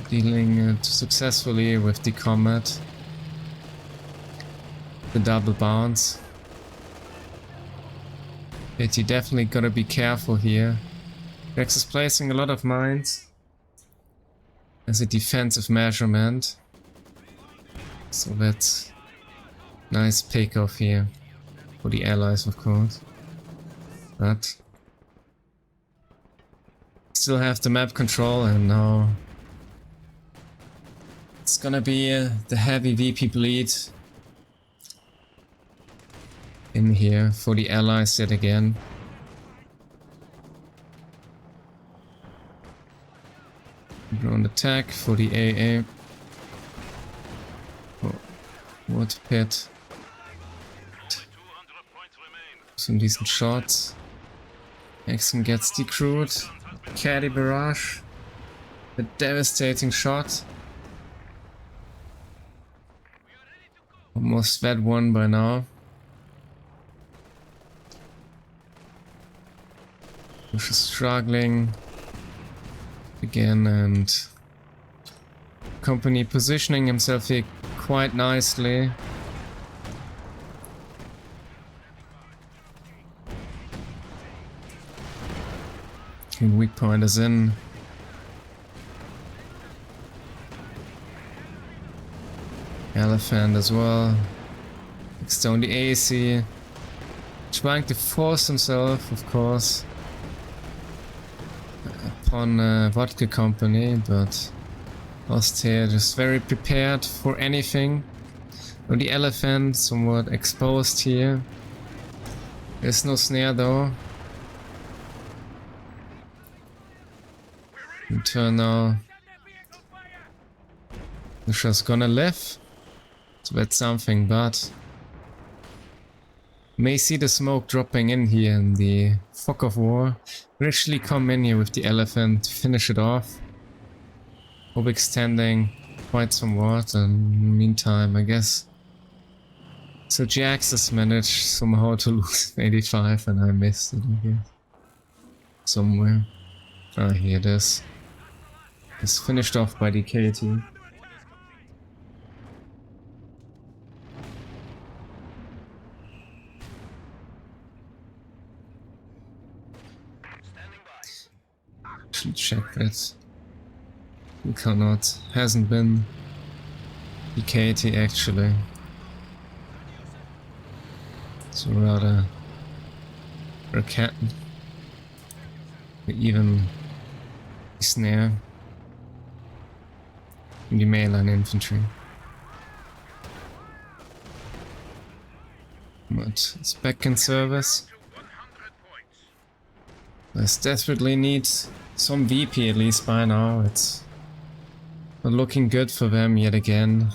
Speaker 1: dealing successfully with the Comet. The double bounce. But you definitely gotta be careful here. Rex is placing a lot of mines as a defensive measurement. So that's nice pick off here for the allies, of course. But still have the map control, and now it's gonna be the heavy VP bleed in here for the allies yet again. Drone attack for the AA. Oh, what pit. Some decent shots. Exxon gets decrewed. Caddy barrage. A devastating shot. Almost that one by now. Bush is struggling again, and company positioning himself here quite nicely. Weak point is in. Elephant as well. Stone the AC. Trying to force himself, of course, upon VodkaCompany, but Lost here, just very prepared for anything. Oh, the elephant, somewhat exposed here. There's no snare though. Turn now. Lucia's gonna live. So that's something, but may see the smoke dropping in here in the fog of war. We'll actually come in here with the elephant to finish it off. Hope extending quite somewhat, and in the meantime, I guess. So Jhiaxus managed somehow to lose 85 and I missed it, I guess. Somewhere. Ah, here it is. It's finished off by the KT. Should check that. We cannot. Hasn't been the KT actually. So rather a cat. Even snare in the mainline infantry. But it's back in service. Let's desperately need some VP at least by now. It's not looking good for them yet again.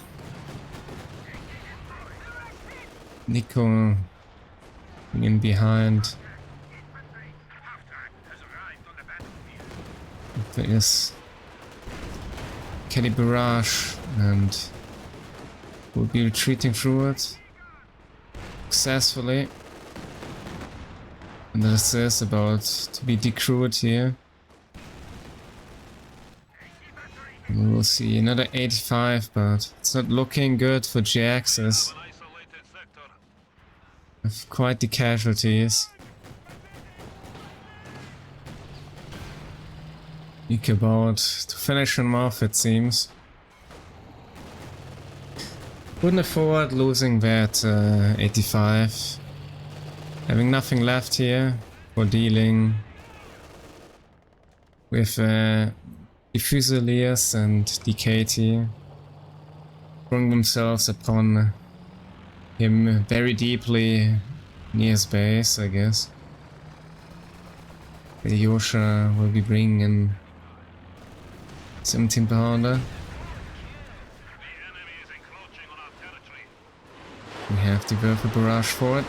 Speaker 1: Nicko in behind. There is Kelly Barrage and we'll be retreating through it successfully. And this is about to be decrewed here. And we'll see another 85, but it's not looking good for Jhiaxus. With quite the casualties. Nicko about to finish him off, it seems. Couldn't afford losing that 85. Having nothing left here for dealing with the Fusiliers and the KT. Throwing themselves upon him very deeply near his base, I guess. Aljosa will be bringing in 17 pounder. We have the Werfer barrage for it.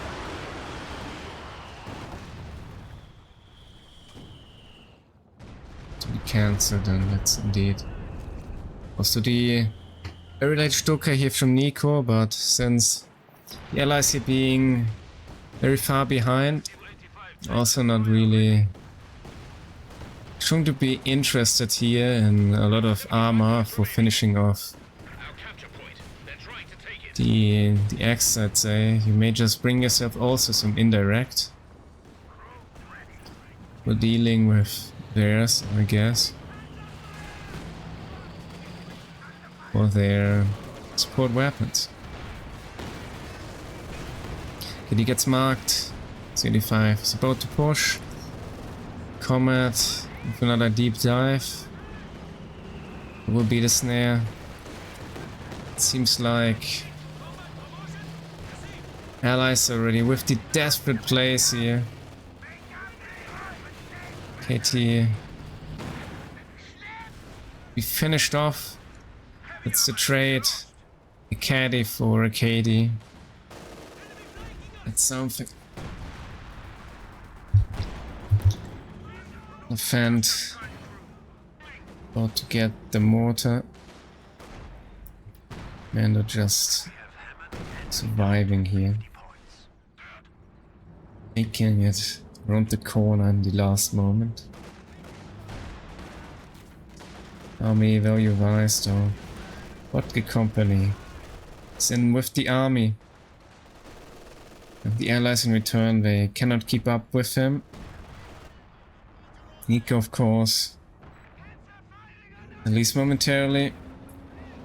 Speaker 1: To be cancelled, and that's indeed also the very late Stuka here from Nicko, but since the allies here being very far behind, also not really shown to be interested here in a lot of armor for finishing off the X, I'd say. You may just bring yourself also some indirect for dealing with theirs, I guess. For their support weapons. Okay, he gets marked. 85 is about to push. Comet with another deep dive. It will be the snare. It seems like allies already with the desperate plays here. KT we finished off. It's the trade. A caddy for a KD. That's something. The Fent about to get the mortar. And they're just surviving here. Making it around the corner in the last moment. Army value wise though. VodkaCompany is in with the army. And the allies in return, they cannot keep up with him. Nicko, of course, at least momentarily,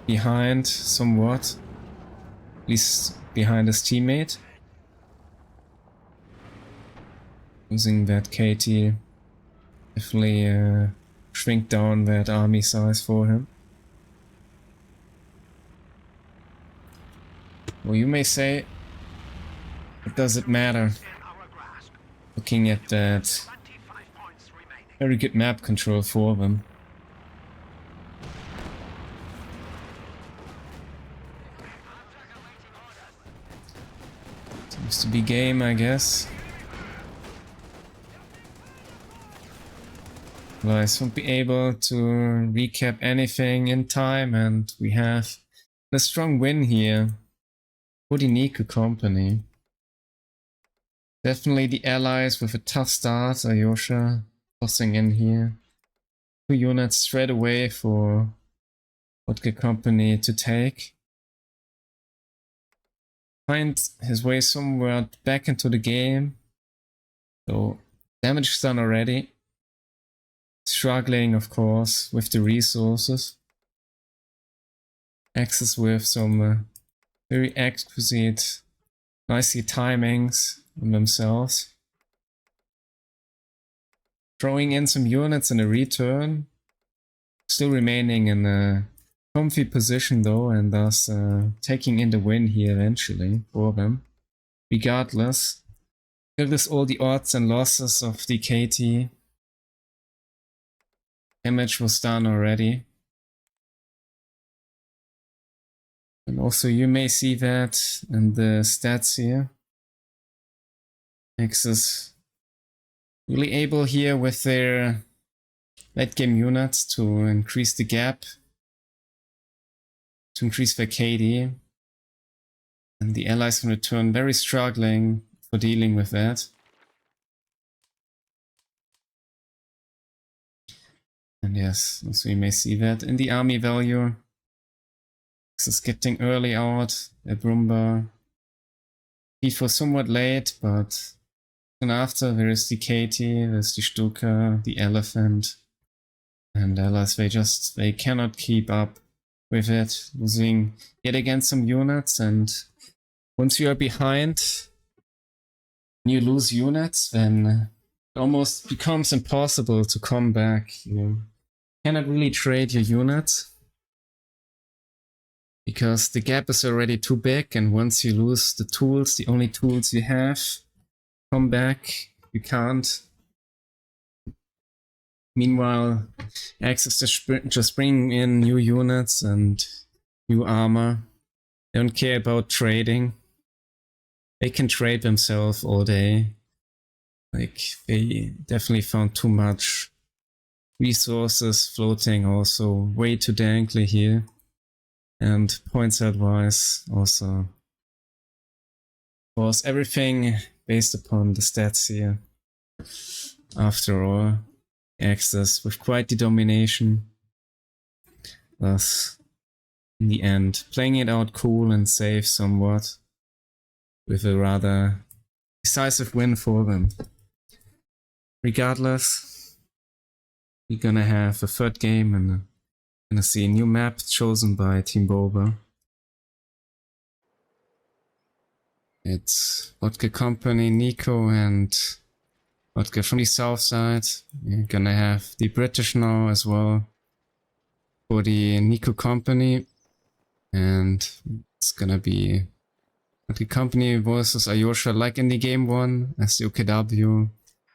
Speaker 1: behind somewhat. At least behind his teammate. Losing that KT definitely shrink down that army size for him. Well, you may say, what does it matter? Looking at that very good map control for them. Seems to be game, I guess. Otherwise, won't be able to recap anything in time, and we have a strong win here for the Nicko company. Definitely the allies with a tough start. Aljosa tossing in here. 2 units straight away for VodkaCompany to take. Find his way somewhere back into the game. So damage is done already. Struggling, of course, with the resources. Jhiaxus with some very exquisite, nicely timings on themselves. Throwing in some units in a return. Still remaining in a comfy position though, and thus taking in the win here eventually for them. Regardless, regardless all the odds and losses of the KT. Damage was done already. And also you may see that in the stats here. Jhiaxus really able here with their late game units to increase the gap. To increase their KD. And the allies in return very struggling for dealing with that. And yes, also you may see that in the army value. This is getting early out, a Brumba. Before somewhat late, but then after there is the Katie, there's the Stuka, the Elephant. And allies, they cannot keep up with it, losing yet again some units, and once you are behind, you lose units, then it almost becomes impossible to come back. You cannot really trade your units because the gap is already too big, and once you lose the tools, the only tools you have, come back, you can't. Meanwhile, Jhiaxus is just bringing in new units and new armor. They don't care about trading. They can trade themselves all day. Like, they definitely found too much resources floating also way too dankly here. And points wise also. Of course, everything based upon the stats here. After all, Jhiaxus with quite the domination. Thus, in the end, playing it out cool and safe somewhat. With a rather decisive win for them. Regardless, we're gonna have a third game and gonna see a new map chosen by Team BOBER. It's VodkaCompany, Nicko, and Vodka from the south side. We're gonna have the British now as well for the Nicko company, and it's gonna be VodkaCompany versus Aljosa like in the game 1 as the OKW,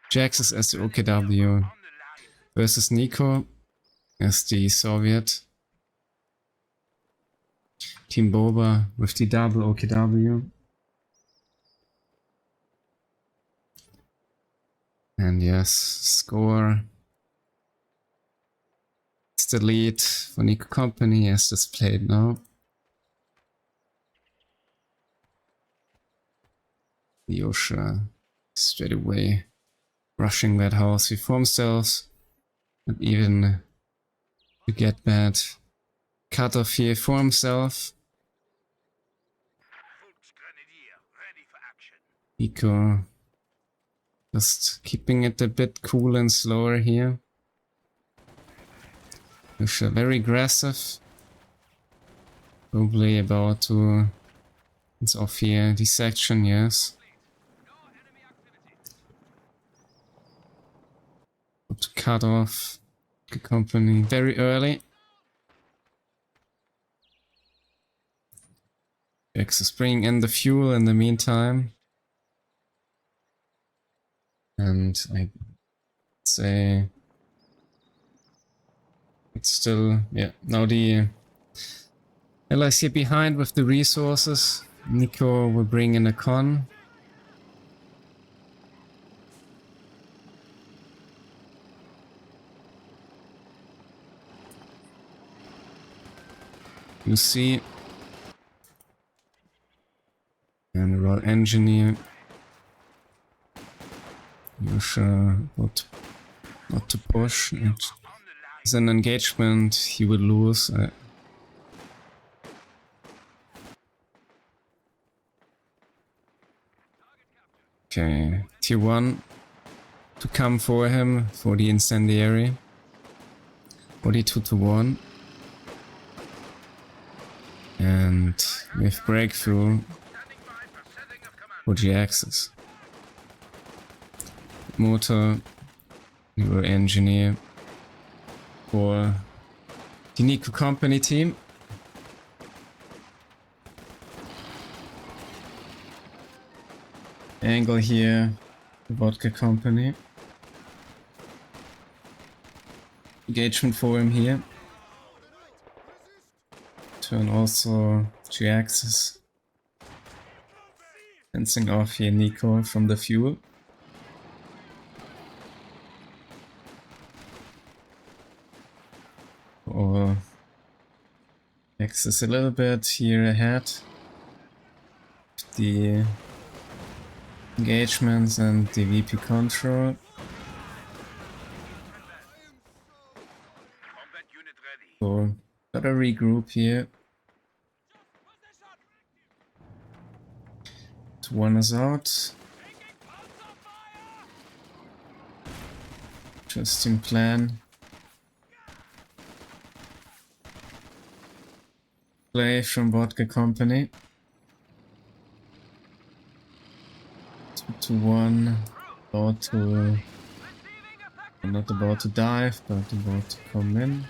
Speaker 1: Jhiaxus as the OKW versus Nicko as the Soviet, Team BOBER with the double OKW. And yes, score. It's the lead for Nicko company as displayed now. Aljosa straight away rushing that house before themselves. And even to get that cut off here for himself. Nicko just keeping it a bit cool and slower here. Aljosa very aggressive. Probably about to... It's off here, this section, yes. To cut off the company very early. Jhiaxus bringing in the fuel in the meantime. And I'd say it's still, yeah, now the allies here behind with the resources. Nicko will bring in a con. You see. And a royal engineer. You're sure not to push. It's an engagement he would lose. Okay, tier 1 to come for him for the incendiary. 42-1. And we have breakthrough for Jhiaxus. Motor, neural engineer for the VodkaCompany team. Angle here, VodkaCompany. Engagement for him here. Turn also Jhiaxus. Fencing off here Nicko from the fuel. Or Jhiaxus a little bit here ahead. The engagements and the VP control. So, gotta regroup here. One is out. Interesting plan. Play from VodkaCompany. 2-1. About to... not about to dive, but about to come in.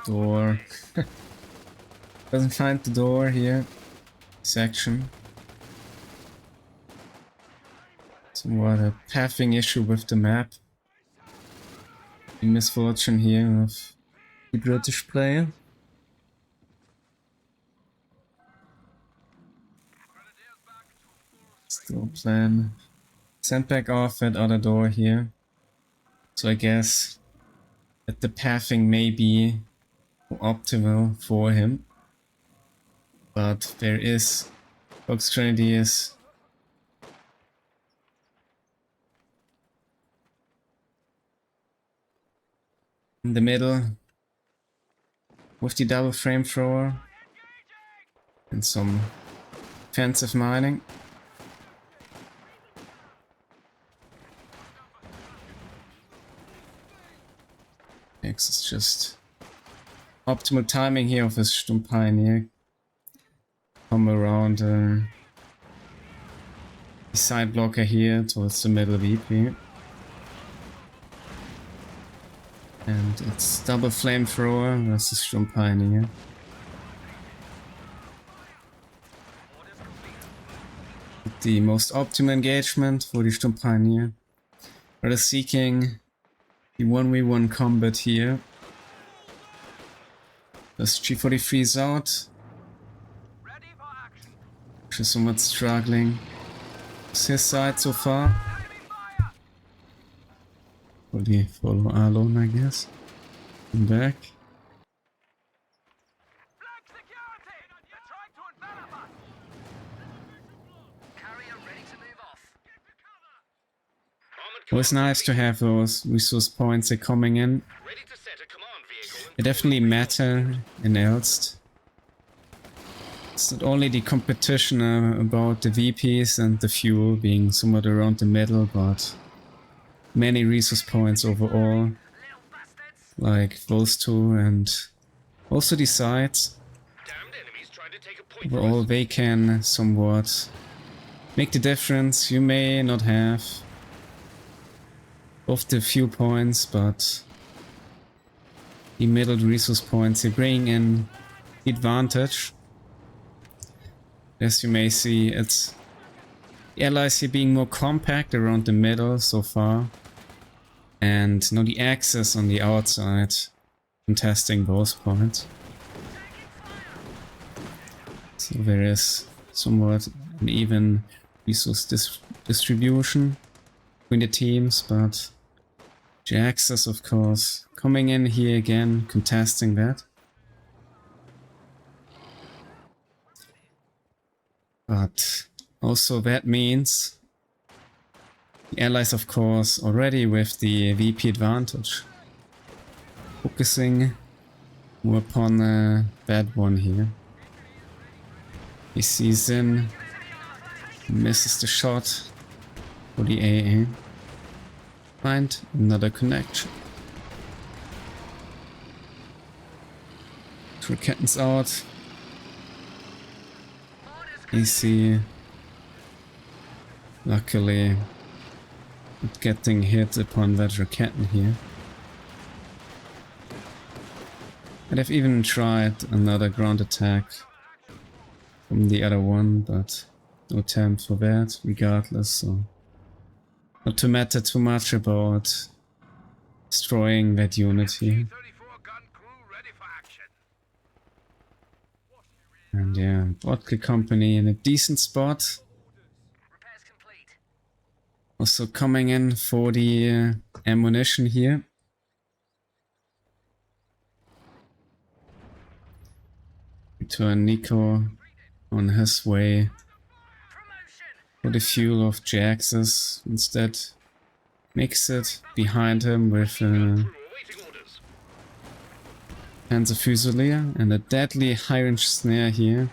Speaker 1: Door. Doesn't find the door here. Section. Somewhat a pathing issue with the map. The misfortune here of the British player. Still plan. Send back off at other door here. So I guess that the pathing may be optimal for him. But there is Fox Trinity is in the middle with the double frame thrower and some defensive mining. Next is just optimal timing here of his Sturmpioneer. Come around the side blocker here towards the middle VP. And it's double flamethrower versus Sturmpioneer. The most optimal engagement for the Sturmpioneer. Rather seeking the 1v1 combat here. This G43 is out. Just somewhat struggling. It's his side so far. Probably follow alone, I guess. I'm back. Always nice to have those resource points that are coming in. They definitely matter in Elst. It's not only the competition about the VPs and the fuel being somewhat around the middle, but many resource points overall, like those two, and also the sides. Overall, they can somewhat
Speaker 2: make the difference. You may not have both the few points, but the middle resource points, you're bringing in the advantage. As you may see, it's the allies here being more compact around the middle so far. And now the Axis on the outside contesting both points. So there is somewhat an even resource distribution between the teams, but Jhiaxus, of course, coming in here again, contesting that. But also that means the allies, of course, already with the VP advantage. Focusing more upon that one here. He sees in, misses the shot for the AA. Find another connection. Rakettens out. Easy. Luckily, not getting hit upon that Raketten here. And I've even tried another ground attack from the other one, but no attempt for that, regardless, so not to matter too much about destroying that unit here. And yeah, VodkaCompany in a decent spot. Also coming in for the ammunition here. Return Nicko on his way for the fuel of Jhiaxus. Instead, mix it behind him with Panzer Fusilier and a deadly high-range snare here.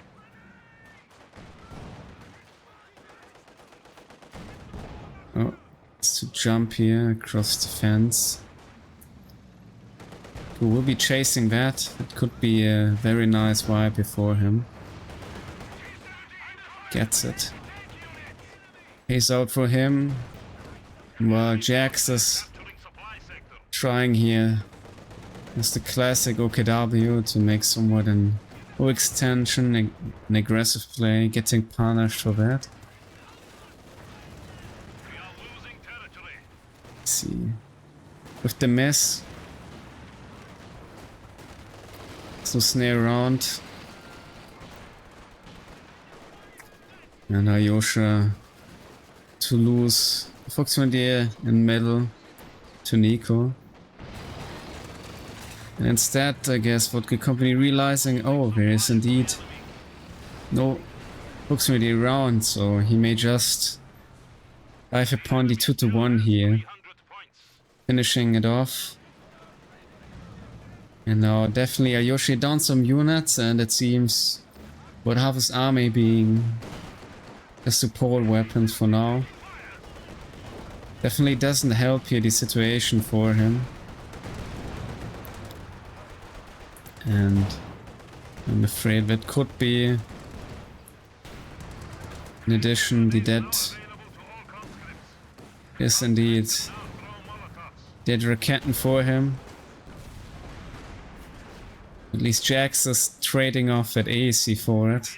Speaker 2: Oh, it's to jump here across the fence. Who will be chasing that? It could be a very nice wipe before him. Gets it. Pays out for him. While Jhiaxus trying here. It's the classic OKW to make somewhat an overextension, an aggressive play, getting punished for that. Let's see. With the miss. So snare around. And Aljosa to lose approximately in middle to Nicko. And instead, I guess, VodkaCompany realizing, oh, there is indeed no proximity around, so he may just dive upon the 2-to-1 here, finishing it off. And now definitely Aljosa down some units, and it seems what half his army being the support weapons for now. Definitely doesn't help here the situation for him. And I'm afraid that could be, in addition, the dead is indeed dead Raketten for him. At least Jhiaxus trading off that AEC for it.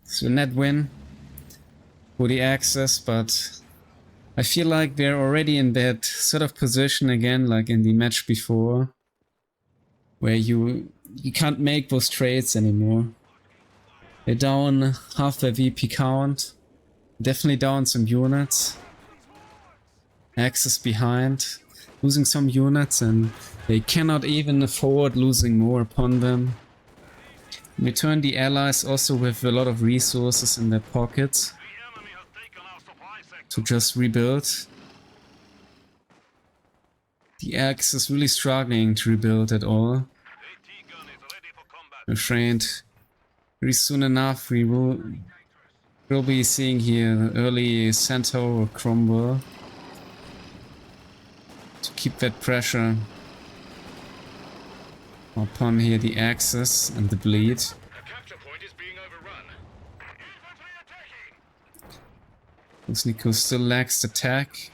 Speaker 2: So net win for the Axis, but I feel like they're already in that sort of position again, like in the match before. Where you can't make those trades anymore. They're down half their VP count. Definitely down some units. Axis behind. Losing some units, and they cannot even afford losing more upon them. Return the allies also with a lot of resources in their pockets. To just rebuild. The Axis is really struggling to rebuild at all. I'm afraid very soon enough we will be seeing here the early Centaur or Cromwell to keep that pressure upon here the Axis and the bleed. Because Nicko still lacks attack.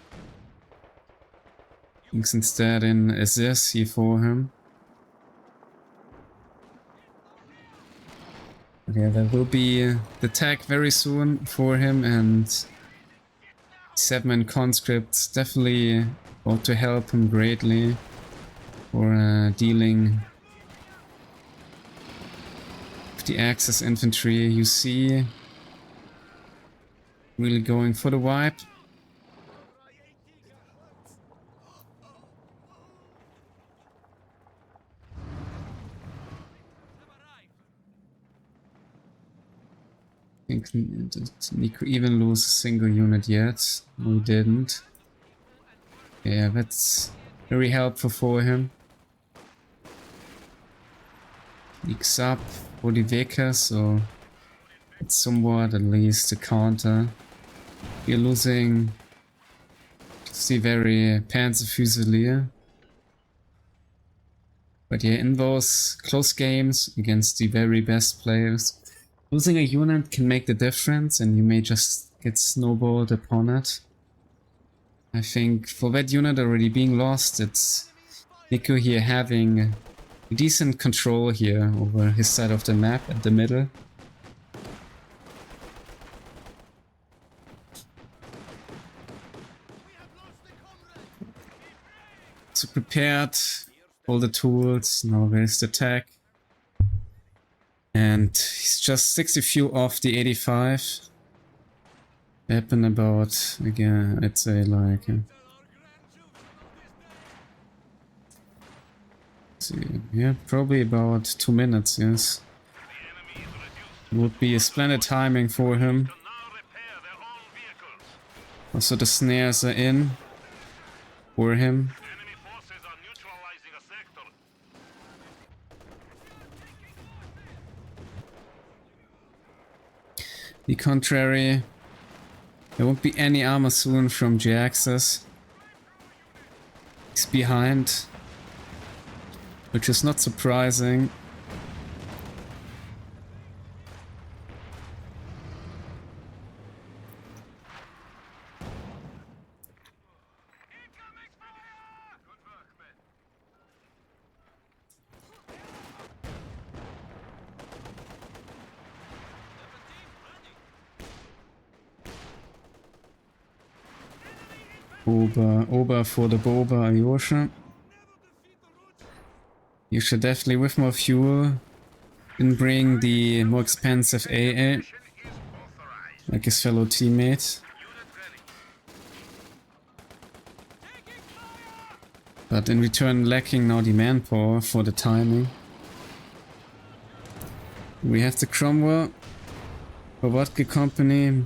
Speaker 2: Thinks instead in assist here for him. Yeah, there will be the tag very soon for him, and 7-man conscripts definitely ought to help him greatly for dealing with the Axis infantry. You see, really going for the wipe. I think Nicko even lose a single unit yet. No, he didn't. Yeah, that's very helpful for him. Sneaks up for the Veka, so it's somewhat at least a counter. We're losing the very Panzer Fusilier. But yeah, in those close games against the very best players, losing a unit can make the difference and you may just get snowballed upon it. I think for that unit already being lost, it's Nicko here having decent control here over his side of the map at the middle. So prepared, all the tools, now there's the tech. And he's just 60 fuel off the 85. Happen about, again, I'd say like... see, yeah, probably about 2 minutes, yes. Would be a splendid timing for him. Also the snares are in for him. The contrary, there won't be any armor soon from Jhiaxus. He's behind, which is not surprising. Ober for the BOBER Aljosa. You should definitely, with more fuel, and bring the more expensive AA, like his fellow teammate. But in return, lacking now the manpower for the timing. We have the Cromwell for VodkaCompany.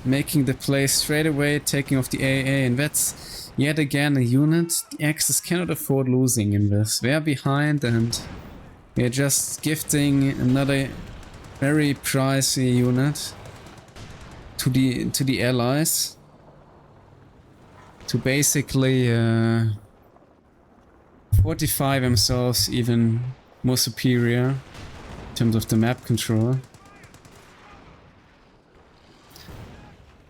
Speaker 2: Making the play straight away, taking off the AA, and that's yet again a unit the Axis cannot afford losing in this. They're behind and we're just gifting another very pricey unit to the allies to basically fortify themselves even more superior in terms of the map control.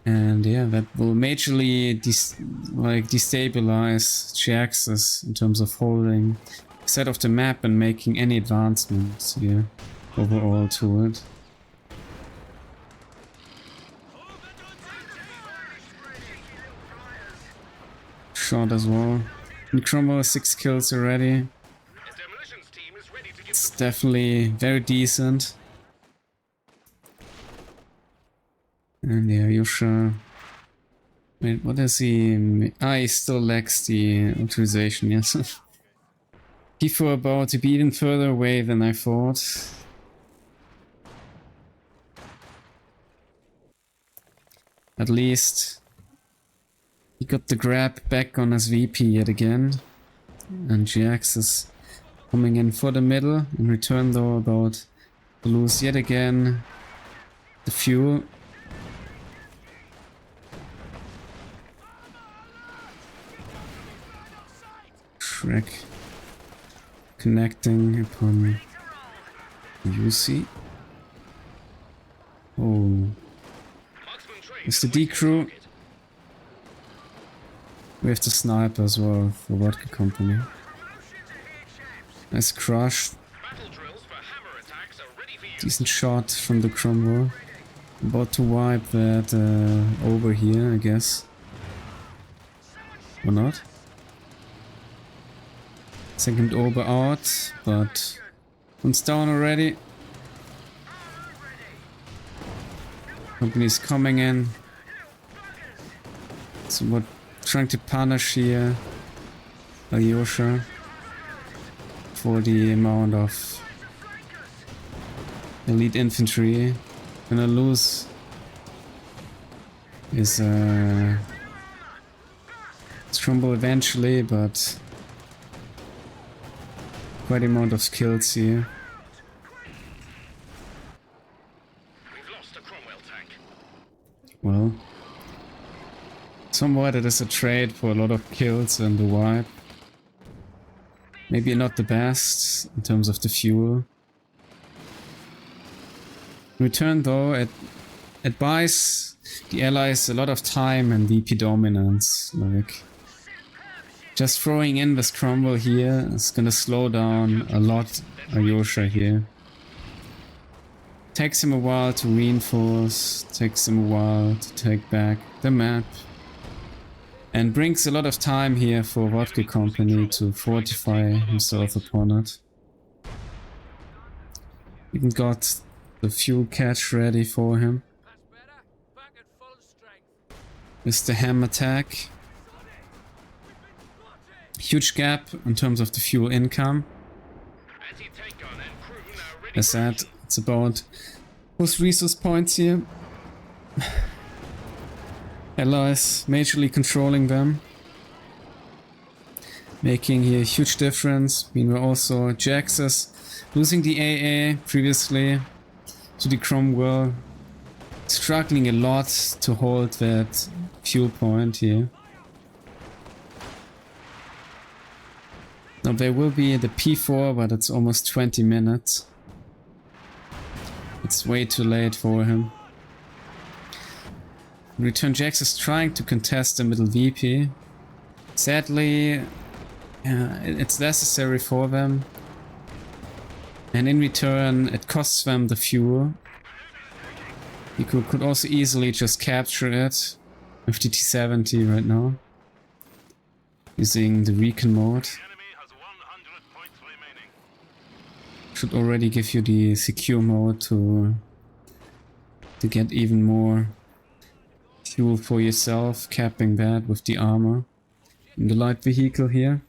Speaker 2: And yeah, that will majorly destabilize Jhiaxus in terms of holding the side of the map and making any advancements here overall to it. Shot as well. And Cromwell 6 kills already. It's definitely very decent. And yeah, Aljosa. Wait, what does he... he still lacks the authorization, yes. He's about to be even further away than I thought. At least he got the grab back on his VP yet again. And Jhiaxus coming in for the middle. In return though, about to lose yet again the fuel. Shrek connecting upon UC. Oh. With the D crew. We have the sniper as well for VodkaCompany. Nice crush. Decent shot from the Cromwell. About to wipe that over here, I guess. Or not? Second Ober out, but one's down already. Company's coming in. So we're trying to punish here Aljosa for the amount of elite infantry. Gonna lose his Trumbull eventually, but quite amount of kills here.
Speaker 3: We've lost a Cromwell tank.
Speaker 2: Well, somewhat it is a trade for a lot of kills and the wipe. Maybe not the best in terms of the fuel. Return though, it buys the allies a lot of time and VP dominance. Like, just throwing in this Cromwell here is gonna slow down a lot Aljosa here. Takes him a while to reinforce, takes him a while to take back the map. And brings a lot of time here for VodkaCompany to fortify himself upon it. Even got the fuel catch ready for him. With the ham attack. Huge gap in terms of the fuel income. As said, it's about both resource points here. Allies majorly controlling them. Making here a huge difference. Meanwhile also Jhiaxus losing the AA previously to the Cromwell. Struggling a lot to hold that fuel point here. Now there will be the P4, but it's almost 20 minutes. It's way too late for him. Return Jhiaxus trying to contest the middle VP. Sadly, it's necessary for them. And in return, it costs them the fuel. Nicko could also easily just capture it with the T-70 right now. Using the recon mode. Should already give you the secure mode to get even more fuel for yourself, capping that with the armor in the light vehicle here.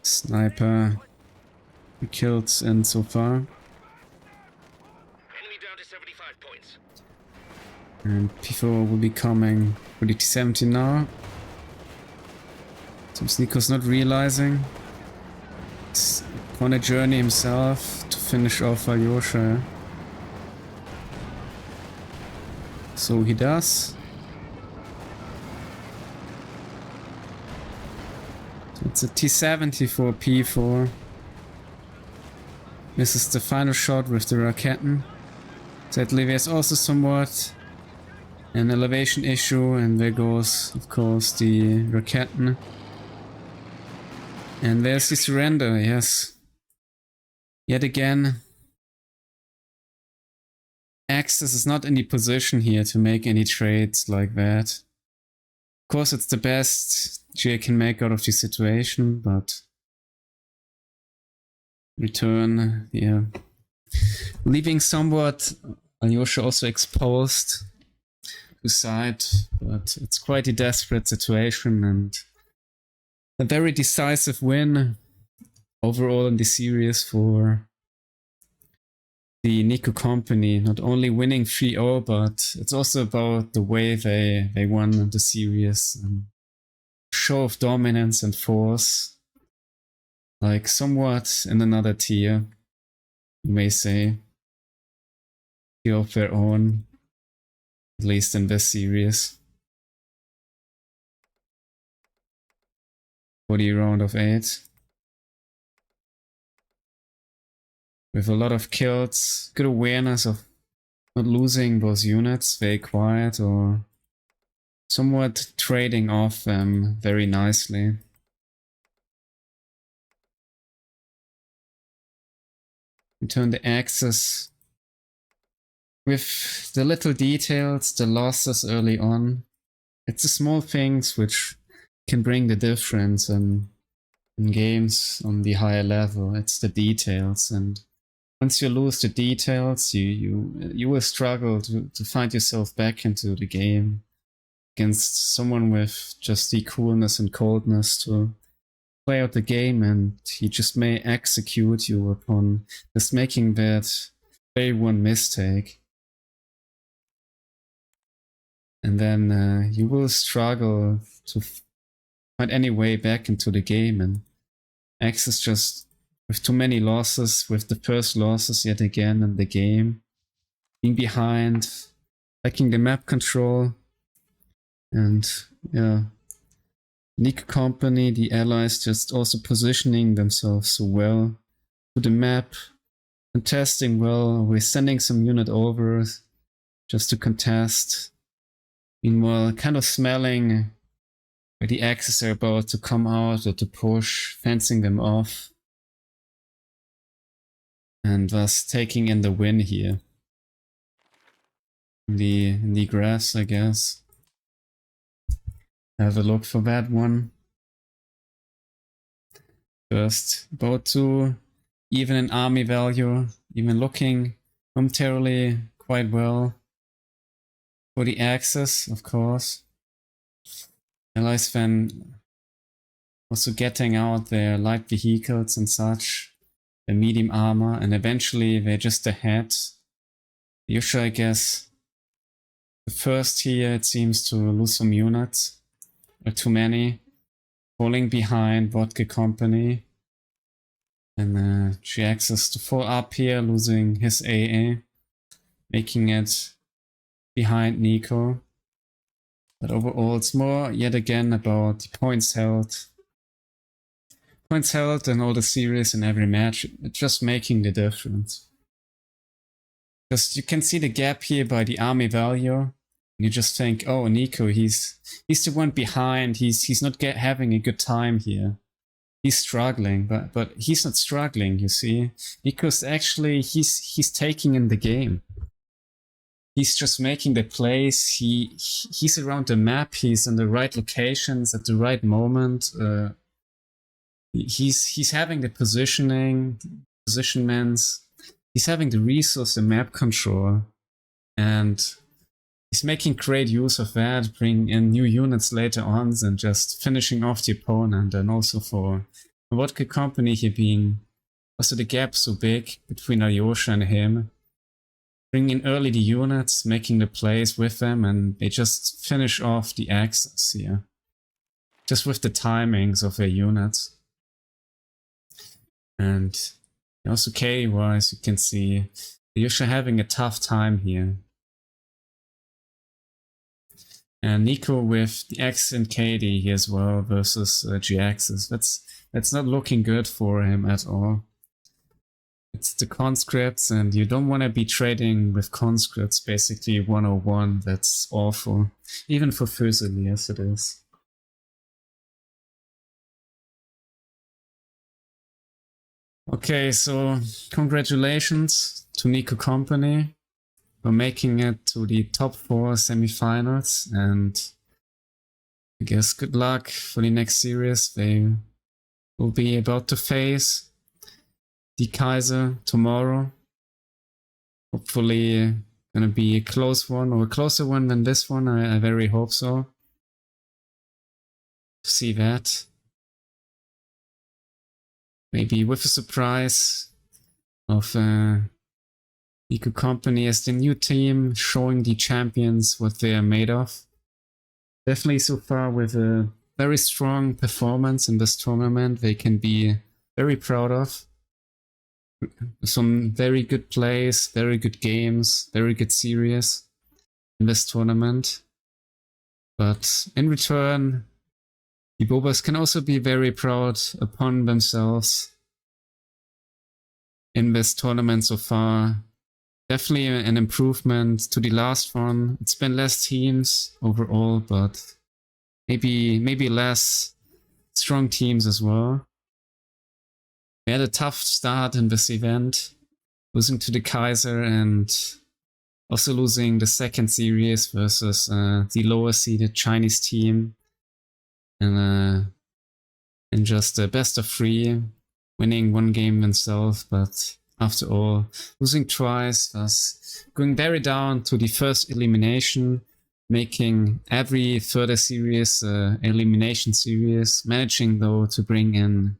Speaker 2: Sniper killed in so far.
Speaker 3: Enemy down to 75 points.
Speaker 2: And P4 will be coming for the T-70 now. Seems Nicko's not realizing. He's on a journey himself to finish off Aljosa. So he does. So it's a T-70 for P4. This is the final shot with the Raketten. Sadly there's also somewhat an elevation issue, and there goes of course the Raketten. And there's the surrender, yes. Yet again, Axis is not in the position here to make any trades like that. Of course it's the best Jay can make out of the situation, but return, yeah. Leaving somewhat Aljosa also exposed to side, but it's quite a desperate situation and a very decisive win overall in the series for the Nicko company. Not only winning 3-0, but it's also about the way they won the series. Show of dominance and force. Like somewhat in another tier, you may say. of their own, at least in this series. For the round of 8. With a lot of kills, good awareness of not losing those units, very quiet or somewhat trading off them very nicely. We turn the axis with the little details, the losses early on. It's the small things which can bring the difference in games on the higher level. It's the details, and once you lose the details, you will struggle to find yourself back into the game against someone with just the coolness and coldness to play out the game, and he just may execute you upon just making that very one mistake. And then you will struggle to find any way back into the game, and X is just with too many losses, with the first losses yet again in the game, being behind, lacking the map control, and yeah, VodkaCompany, the allies, just also positioning themselves so well to the map, contesting well. We're sending some unit over just to contest. Meanwhile, kind of smelling where the axes are about to come out or to push, fencing them off, and thus taking in the win here. In the graphs, I guess. Have a look for that one. First, about to even an army value, even looking momentarily quite well. For the axis, of course. Allies then also getting out their light vehicles and such, their medium armor, and eventually they're just ahead. Yusha, I guess, the first here, it seems to lose some units, or too many, falling behind VodkaCompany. And Jhiaxus to fall up here, losing his AA, making it behind Nicko. But overall, it's more, yet again, about the points held. Points held in all the series in every match, it's just making the difference. Because you can see the gap here by the army value. You just think, oh, Nicko, he's the one behind. He's not having a good time here. He's struggling, but he's not struggling. You see, because actually he's taking in the game. He's just making the plays. He's around the map. He's in the right locations at the right moment. He's having the positionments. He's having the resource, the map control, and he's making great use of that, bringing in new units later on and just finishing off the opponent. And also for VodkaCompany here being also the gap so big between Aljosa and him, bringing in early the units, making the plays with them, and they just finish off the axis here. Just with the timings of their units. And also carry-wise, you can see Aljosa having a tough time here. And Nicko with the X and KD here as well versus Jhiaxus. That's not looking good for him at all. It's the conscripts, and you don't want to be trading with conscripts basically 101. That's awful. Even for Fusiliers it is. Okay, so congratulations to VodkaCompany for making it to the top 4 semifinals, and I guess good luck for the next series. They will be about to face the Kaiser tomorrow. Hopefully gonna be a close one, or a closer one than this one. I very hope so. See that. Maybe with a surprise of VodkaCompany as the new team, showing the champions what they are made of. Definitely so far with a very strong performance in this tournament they can be very proud of. some very good plays, very good games, very good series in this tournament. But in return, the Bobers can also be very proud upon themselves in this tournament so far. Definitely an improvement to the last one. It's been less teams overall, but maybe less strong teams as well. We had a tough start in this event, losing to the Kaiser and also losing the second series versus the lower seeded Chinese team. And in just a best of 3, winning 1 game themselves, but after all, losing twice, thus going very down to the first elimination, making every further series elimination series, managing though to bring in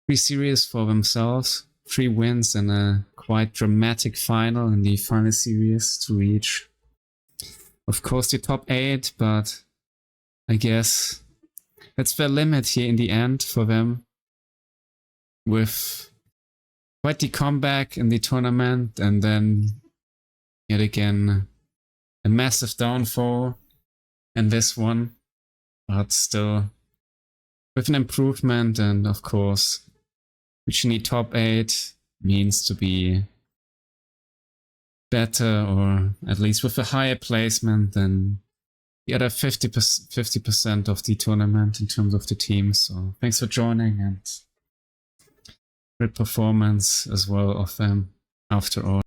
Speaker 2: 3 series for themselves, 3 wins and a quite dramatic final in the final series to reach, of course, the top 8, but I guess that's their limit here in the end for them, with quite the comeback in the tournament and then yet again a massive downfall in this one, but still with an improvement. And of course, reaching the top 8 means to be better, or at least with a higher placement than the other 50% of the tournament in terms of the team. So thanks for joining, and great performance as well of them after all.